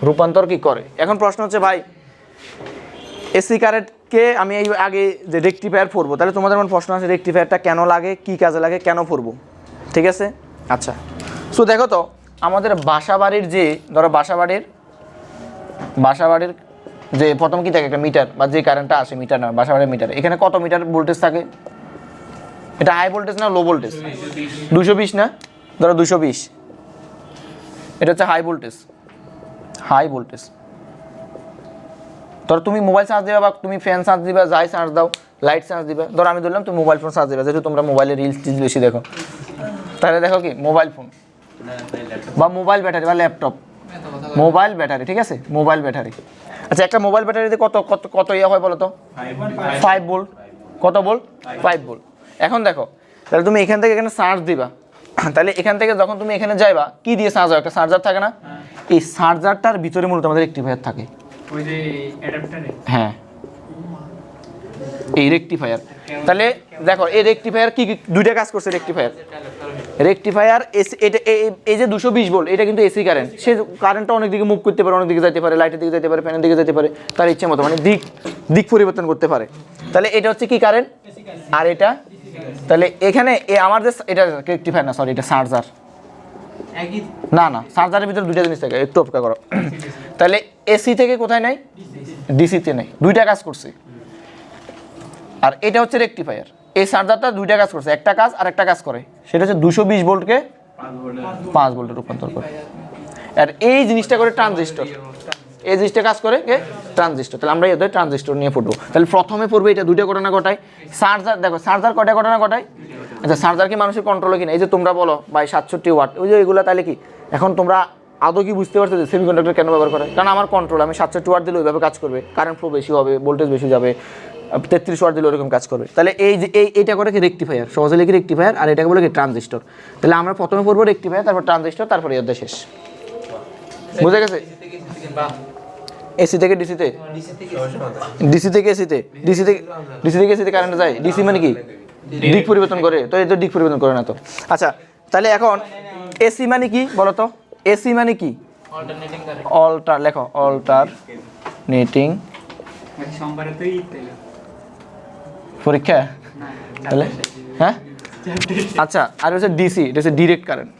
রূপান্তর কি করে? এখন প্রশ্ন হচ্ছে ভাই এসি কারেন্টকে আমি এই আগে যে রেকটিফায়ার পড়বো, তাহলে তোমাদের মনে প্রশ্ন আছে রেকটিফায়ারটা কেন লাগে, কি কাজে লাগে, কেন পড়বো? ঠিক আছে, আচ্ছা। সো দেখো তো আমাদের বাসাবাড়ির যে ধরো বাসাবাড়ির যে প্রথম কি থাকে একটা মিটার, বা যে কারেন্টটা আসে মিটার না, বাসাবাড়ির মিটার, এখানে কত মিটার ভোল্টেজ থাকে? এটা হাই ভোল্টেজ না লো ভোল্টেজ? 220 না? ধরো 220, এটা হচ্ছে হাই ভোল্টেজ। ধরো তুমি মোবাইল চার্জ দিবা বা তুমি ফ্যান চার্জ দিবা, যাই চার্জ দাও, লাইট চার্জ দিবা, ধরো আমি ধরলাম তুমি মোবাইল ফোন চার্জ দিবা, যেহেতু তোমরা মোবাইলে রিলস টিলস বেশি দেখো, তাহলে দেখো কি মোবাইল ফোন বা মোবাইল ব্যাটারি বা ল্যাপটপ, মোবাইল ব্যাটারি, ঠিক আছে, মোবাইল ব্যাটারি। আচ্ছা একটা মোবাইল ব্যাটারিতে কত ইয়ে হয় বলো তো? 5 ভোল্ট। কত ভোল্ট? 5 ভোল্ট। এখন দেখো তাহলে তুমি এখান থেকে এখানে চার্জ দিবা, তাহলে এখান থেকে যখন তুমি এখানে যাইবা কি দিয়ে চার্জ হয়? একটা চার্জার থাকে না? এই চার্জারটার ভিতরে মূলত আমাদের রেকটিফায়ার থাকে। ওই যে অ্যাডাপ্টারে, হ্যাঁ এই রেকটিফায়ার। তাহলে দেখো এই রেকটিফায়ার কি দুইটা কাজ করছে রেকটিফায়ার এটা এই যে 220 ভোল্ট, এটা কিন্তু এসি কারেন্ট, সে কারেন্টটা অনেক দিকে মুভ করতে পারে, অনেক দিকে যেতে পারে, লাইটের দিকে যেতে পারে, ফ্যানের দিকে যেতে পারে, তার ইচ্ছে মতো, মানে দিক পরিবর্তন করতে পারে। তাহলে এটা হচ্ছে কি কারেন্ট, আর এটা, তাহলে এখানে আমার যে এটা রেকটিফায়ার না, সরি এটা চার্জার, না চার্জারের ভিতরে দুইটা জিনিস থাকে, একটু অপেক্ষা করো। তাহলে এসি থেকে কোথায় নেয়? ডিসিতে নেয়, দুইটা কাজ করছে। আর এটা হচ্ছে রেকটিফায়ার, এই চার্জারটা দুইটা কাজ করছে, একটা কাজ আর একটা কাজ করে, সেটা হচ্ছে 220 ভোল্টকে 5 ভোল্টে রূপান্তর করে। আর এই জিনিসটা করে ট্রানজিস্টর, এই জিনিসটা কাজ করে কে? ট্রানজিস্টর। তাহলে আমরা এদের ট্রানজিস্টর নিয়ে পড়বো। তাহলে প্রথমে পড়বে এটা দুইটা ঘটনা ঘটায়। চার্জার দেখো, চার্জার কয়টা ঘটনা ঘটায়? আচ্ছা চার্জার কি মানুষের কন্ট্রোলে কিনা? এই যে তোমরা বলো ভাই 67 ওয়াট, ওই যে এগুলো, তাহলে কি এখন তোমরা আদৌ কি বুঝতে পারছো যে সেমিকন্ডাক্টর কেন ব্যবহার করে? কারণ আমার কন্ট্রোল, আমি 67 ওয়াট দিলে ওইভাবে কাজ করবে, কারেন্ট ফ্লো বেশি হবে, ভোল্টেজ বেশি যাবে, 33 ওয়াট দিলে ওরকম কাজ করবে। তাহলে এই যে এইটা করে কি রেকটিফায়ার, সহজে লিখি রেকটিফায়ার, আর এটাকে বলে কি ট্রানজিস্টর। তাহলে আমরা প্রথমে পড়বো রেকটিফায়ার, তারপর ট্রানজিস্টর, তারপর এর শেষ। বুঝে গেছে? এসি থেকে ডিসিতে, ডিসি থেকে এসিতে, ডিসি থেকে এসিতে কারেন্ট যায়। ডিসি মানে কি? দিক পরিবর্তন করে, তো এই তো দিক পরিবর্তন করে না তো। আচ্ছা তাহলে এখন এসি মানে কি বলো তো? এসি মানে কি? Alternating current. লেখো অল্টারনেটিং সোমবারে তো ঈদ তাইলে পরীক্ষা, তাহলে হ্যাঁ আচ্ছা। আর হচ্ছে ডিসি, এটা হচ্ছে ডিরেক্ট কারেন্ট।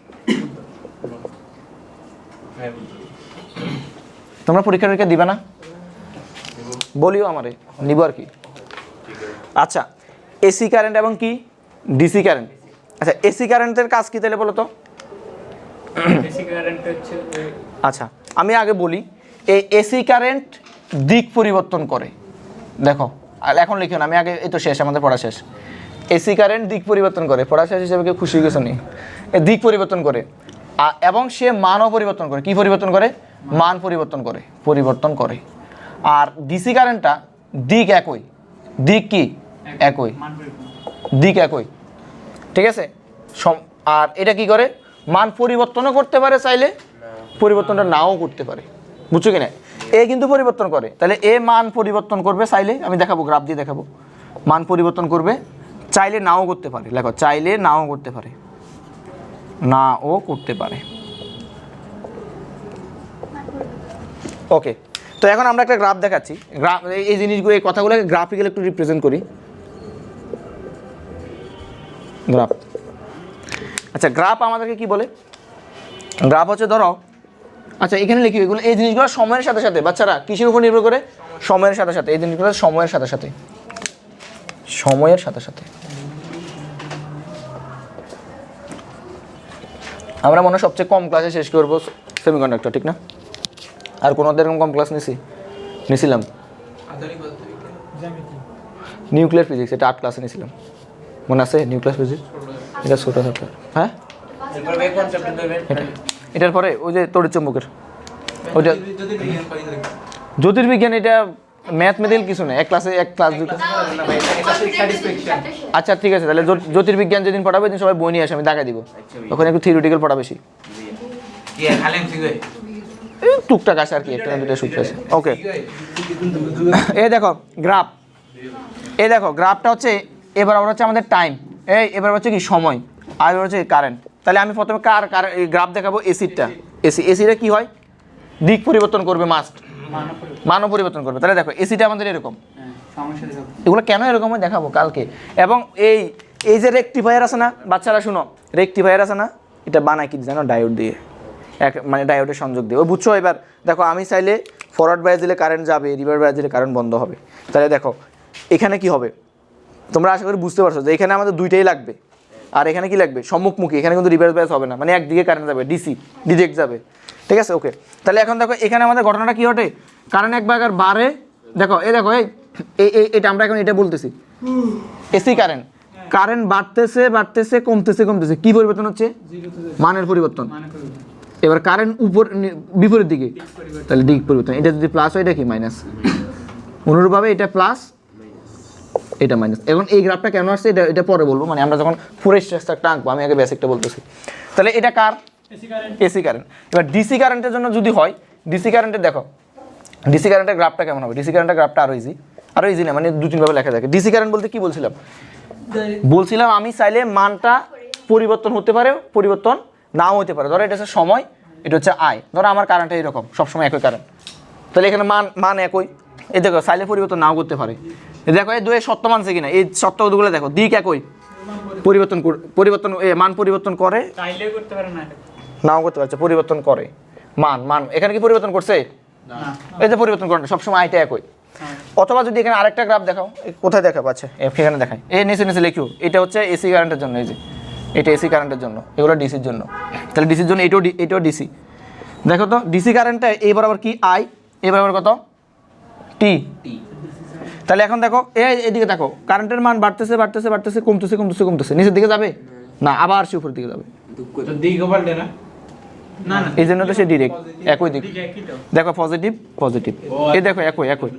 তোমরা পরীক্ষা দিবা না? বলিও আমারে নিব আর কি। আচ্ছা, এসি কারেন্ট এবং কি ডিসি কারেন্ট। আচ্ছা, এসি কারেন্টের কাজ কি তাহলে বলো তো? এসি কারেন্ট হচ্ছে আচ্ছা, আমি আগে বলি, এই এসি কারেন্ট দিক পরিবর্তন করে। দেখো, আর এখন লিখুন, আমি আগে, এই তো শেষ, আমাদের পড়া শেষ। এসি কারেন্ট দিক পরিবর্তন করে, পড়া শেষ হিসেবে কেউ খুশি কিছু নেই। দিক পরিবর্তন করে এবং সে মানও পরিবর্তন করে। কি পরিবর্তন করে? মান পরিবর্তন করে। আর ডিসি কারেন্টটা দিক একই, দিক কি একই, মান পরিবর্তন। দিক একই, ঠিক আছে। আর এটা কি করে? মান পরিবর্তনও করতে পারে, চাইলে পরিবর্তনটা নাও করতে পারে, বুঝছো কিনা? এ কিন্তু পরিবর্তন করে, তাহলে এ মান পরিবর্তন করবে চাইলে, আমি দেখাবো, গ্রাফ দিয়ে দেখাবো। মান পরিবর্তন করবে, চাইলে নাও করতে পারে। দেখো, চাইলে নাও করতে পারে, নাও করতে পারে। ওকে, তো এখন আমরা একটা গ্রাফ দেখাচ্ছি। গ্রাফ, এই জিনিসগুলো, এই কথাগুলোকে গ্রাফিক্যালি একটু রিপ্রেজেন্ট করি। গ্রাফ, আচ্ছা, গ্রাফ আমাদেরকে কি বলে? গ্রাফ হচ্ছে, ধরো, আচ্ছা এখানে লিখি, এগুলো, এই জিনিসগুলো সময়ের সাথে সাথে, বাচ্চারা কিসের উপর নির্ভর করে? সময়ের সাথে সাথে। এই জিনিসগুলো সময়ের সাথে সাথে, সময়ের সাথে সাথে। আমরা মনে হয় সবচেয়ে কম ক্লাসে শেষ করবো সেমিকন্ডাক্টর, ঠিক না? আর কোনো এরকম কম ক্লাস নিছিলাম আধুনিক পদার্থবিজ্ঞান, জ্যামিতি, নিউক্লিয়ার ফিজিক্স, এটা 8 ক্লাসে নিছিলাম, মনে আছে? নিউক্লিয়ার ফিজিক্স, এটা ছোটো চ্যাপ্টার। হ্যাঁ, এরপর ভাই কোন চ্যাপ্টার দেবেন? এটার পরে ওই যে তড়িৎচুম্বকের, ওইটা যদি বিজ্ঞান করেন লিখবেন। জ্যোতির্বিজ্ঞান, এটা ম্যাথমেটিক্যাল কিছু না, এক ক্লাস 2 ক্লাস। আচ্ছা ঠিক আছে, তাহলে জ্যোতির্বিজ্ঞান যেদিন পড়াবে সেদিন সবাই বই নিয়ে আসে, আমি দেখা দিব। ওখানে একটু থিওরিটিক্যাল পড়া বেশি, কি খালি এমসি গই টুকটাক আসে আর কি, একটা না দুটো সূত্র আছে। ওকে, এই দেখো গ্রাফ, এই দেখো গ্রাফটা হচ্ছে, এবার হচ্ছে আমাদের টাইম, এবার হচ্ছে কি সময়, আর এবার হচ্ছে কারেন্ট। তাহলে আমি প্রথমে এই গ্রাফ দেখাবো এসিটা। এসিটা কি হয়? দিক পরিবর্তন করবে, মাস্ট মানও পরিবর্তন করবে। তাহলে দেখো, এসিটা আমাদের এরকম, সমস্যা দেখো। এগুলো কেন এরকম হয় দেখাবো কালকে। এবং এই যে রেকটিফায়ার আছে না, বাচ্চারা শুনো, রেকটিফায়ার আছে না, এটা বানায় কি জানো? ডায়োড দিয়ে, মানে ডায়োডের সংযোগ দিয়ে। ওই বুঝছো? এবার দেখো, আমি চাইলে ফরওয়ার্ড বাইরে দিলে কারেন্ট যাবে, রিভার্স বাইরে দিলে কারেন্ট বন্ধ হবে। তাহলে দেখো এখানে কি হবে, তোমরা আশা করি বুঝতে পারছো যে এখানে আমাদের দুইটাই লাগবে। আর এখানে কি লাগবে? সম্মুখমুখী। এখানে কিন্তু রিভার্স বাইরে হবে না, মানে একদিকে কারেন্ট যাবে, ডিসি ডিরেক্ট যাবে, ঠিক আছে? ওকে, তাহলে এখন দেখো এখানে আমাদের ঘটনাটা কি ঘটে? কারেন্ট একবার বাড়ে, দেখো দেখো, এটা আমরা এখন এটা বলতেছি এসি কারেন্ট। কারেন্ট বাড়তেছে কমতেছে, কি পরিবর্তন হচ্ছে? মানের পরিবর্তন। এবার কারেন্ট বিপরীত দিকে, তাহলে দিক পরিবর্তন। এটা যদি প্লাস হয়, এটা কি মাইনাস। অনুরূপভাবে এটা প্লাস, এটা মাইনাস। এখন এই গ্রাফটা কেন আসছে এটা পরে বলবো, মানে আমরা যখন পুরো স্ট্রাকচারটা আঁকবো, আমি আগে বেসিকটা বলতেছি। তাহলে এটা কার? AC current. এবার ডিসি কারেন্টের জন্য যদি হয়, ডিসি কারেন্টের দেখো, ডিসি কারেন্টের গ্রাফটা কেমন হবে? ডিসি কারেন্টের গ্রাফটা আরো ইজি না, মানে 2-3 ভাবে লেখা থাকে। ডিসি কারেন্ট বলতে কি বলছিলাম আমি চাইলে মানটা পরিবর্তন হতে পারে, পরিবর্তন নাও হতে পারে। ধরো এটা হচ্ছে সময়, এটা হচ্ছে আয়। ধরো আমার কারেন্টটা এরকম, সবসময় একই কারেন্ট, তাহলে এখানে মান একই। এই দেখো, চাইলে পরিবর্তন নাও করতে পারে। দেখো এই দুয়ে সত্য মানছে কিনা, এই সত্যগুলো দেখো, দিক একই, পরিবর্তন মান পরিবর্তন করে, চাইলেও করতে পারে না, নাও করতে পারছে, পরিবর্তন করে। মান এখানে কি পরিবর্তন করছে? না। এই যে পরিবর্তন করে না, সবসময় আইটা একই। অথবা যদি এখানে আরেকটা গ্রাফ দেখাও, কোথায় দেখাবো? আচ্ছা এখানে দেখাই, এই নিচে লিখিও, এটা হচ্ছে এসি কারেন্টের জন্য, এই যে এটা এসি কারেন্টের জন্য, এগুলো ডিসির জন্য। তাহলে ডিসির জন্য এটাও ডিসি। দেখো তো, ডিসি কারেন্টটা এই বরাবর কি? আই, এই বরাবর কত? টি। তাহলে এখন দেখো, এদিকে দেখো, কারেন্টের মান বাড়তেছে কমতেছে, নিচের দিকে যাবে না, আবার সে উপরের দিকে যাবে। তো দিক পাল্টে না, না না, এই জন্য তো সে ডিরেক্ট একই দিক। ঠিক একই তো। দেখো পজিটিভ, এই দেখো একই,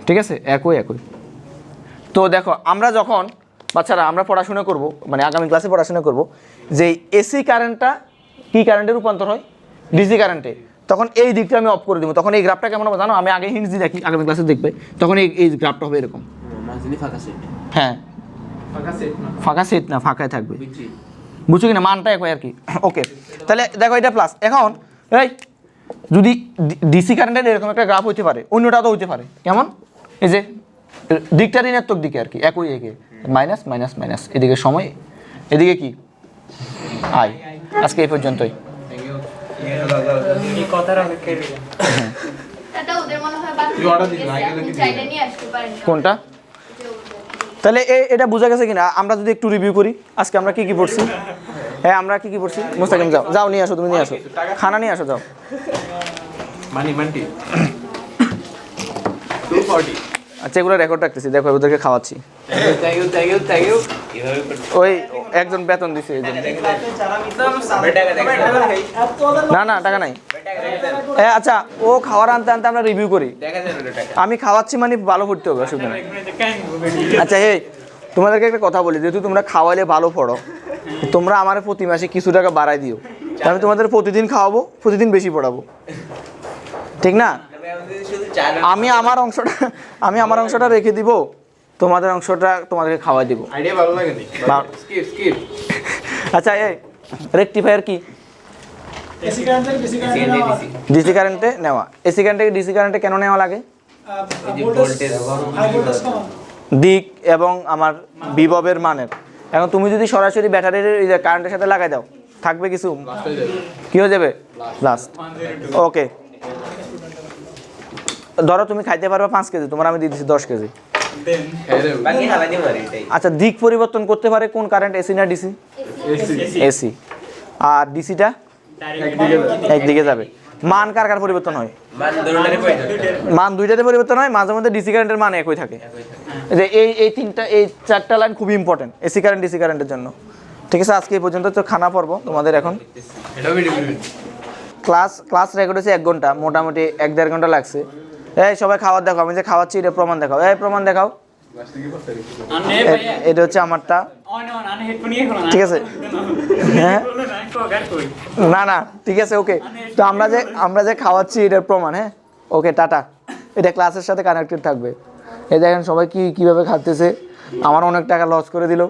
ঠিক আছে? একই। তো দেখো, আমরা যখন বাচ্চারা আমরা পড়াশোনা করব, মানে আগামী ক্লাসে পড়াশোনা করব, যে এসি কারেন্টটা কি কারেন্টে রূপান্তর হয়? ডিসি কারেন্টে। তখন এই দিকটা আমি অফ করে দেবো, তখন এই গ্রাফটা কেমন হবে জানো? আমি আগে হিন্টস দিয়ে দেখি, আগামী ক্লাসে দেখবে, তখন এই গ্রাফটা হবে এরকম। মাঝখানে ফাঁকা সেট হ্যাঁ, ফাঁকা সেট না, ফাঁকায় থাকবে, বুঝছো কিনা? মানটা একই আর কি। ওকে, তাহলে দেখো এটা প্লাস। এখন এই যদি ডিসি কারেন্টের এরকম একটা গ্রাফ হইতে পারে, অন্যটা তো হইতে পারে কেমন? এই যে দিকটা ঋণাত্মক দিকে আর কি, একই একে, মাইনাস, এদিকে সময়, এদিকে কি? আয়। আজকে এই পর্যন্তই। এই কথার অপেক্ষায় রইলাম। এটা ওদের মনে হয় বাদ দিয়ে চাইলে নিয়ে আসতে পারেন। কোনটা? তাহলে এটা বোঝা গেছে কিনা? আমরা যদি একটু রিভিউ করি আজকে আমরা কি কি পড়ছি। হ্যাঁ আমরা কি কি পড়ছি? মুস্তাকিম যাও যাও নিয়ে আসো, তুমি নিয়ে আসো, খানা নিয়ে আসো, যাও। মানি 240 আচ্ছা এগুলো রেকর্ড রাখতেছি, দেখো ওদেরকে খাওয়াচ্ছি। থ্যাংক ইউ এভাবে করতে ওই একজন বেতন দিছে এই জন্য। না না টাকা নাই। আচ্ছা ও খাওয়ার আনতে আনতে আমরা রিভিউ করি। দেখা যায় না টাকা আমি খাওয়াচ্ছি মানে ভালো পড়তে হবে, অসুবিধা নেই। আচ্ছা এই তোমাদেরকে একটা কথা বলি, যেহেতু তোমরা খাওয়াইলে ভালো পড়ো, তোমরা আমার প্রতি মাসে কিছু টাকা বাড়াই দিও। আমি তোমাদের প্রতিদিন খাওয়াবো, প্রতিদিন বেশি পড়াবো, ঠিক না? আমি আমার অংশটা রেখে দিব, তোমাদের অংশটা তোমাদেরকে খাওয়াই দিব। আইডিয়া ভালো লাগে নি স্কিপ আচ্ছা এই রেকটিফায়ার কি? এসি কারেন্ট থেকে ডিসি কারেন্ট ডিসি কারেন্টে নেওয়া। এসি কারেন্ট থেকে ডিসি কারেন্টে কেন নেওয়া লাগে? ভোল্টেজ হাই ভোল্টেজ কমান দিক এবং আমার বিভবের মানের। এখন তুমি যদি সরাসরি ব্যাটারির কারেন্টের সাথে লাগাই দাও, থাকবে কিছু? কি হয়ে যাবে? লাস্ট। ওকে ধরো তুমি খাইতে পারবে 5 কেজি, তোমার আমি দিয়ে দিচ্ছি 10 কেজি। বাকি হালাই দিই মারি এটাই আচ্ছা দিক পরিবর্তন করতে পারে কোন কারেন্ট, এসি না ডিসি? এসি। আর ডিসিটা একদিকে যাবে। মান কার কার পরিবর্তন হয়? মান দরুনারে কই যাবে মান দুইটাতে পরিবর্তন হয়, মাঝে মধ্যে ডিসি কারেন্টের মান একই থাকে। যে এই তিনটা এই 4টা লাইন খুবই ইম্পর্টেন্ট এসি কারেন্ট ডিসি কারেন্টের জন্য। ঠিক আছে আজকে এই পর্যন্ত তো খানা পর্ব তোমাদের। এখন এটাও ভিডিও ক্লাস রেকর্ড হয়েছে 1 ঘন্টা, মোটামুটি 1-1.5 ঘন্টা লাগছে। এই সবাই খাবার দেখাও, আমি যে খাওয়াচ্ছি এটা প্রমাণ দেখাও। এই প্রমাণ দেখাও। এটা হচ্ছে আমারটা, ঠিক আছে? হ্যাঁ না না ঠিক আছে ওকে। তো আমরা যে খাওয়াচ্ছি এটার প্রমাণ। হ্যাঁ ওকে টাটা। এটা ক্লাসের সাথে কানেক্টেড থাকবে। এই দেখেন সবাই কিভাবে খাচ্ছে, আমার অনেক টাকা লস করে দিল।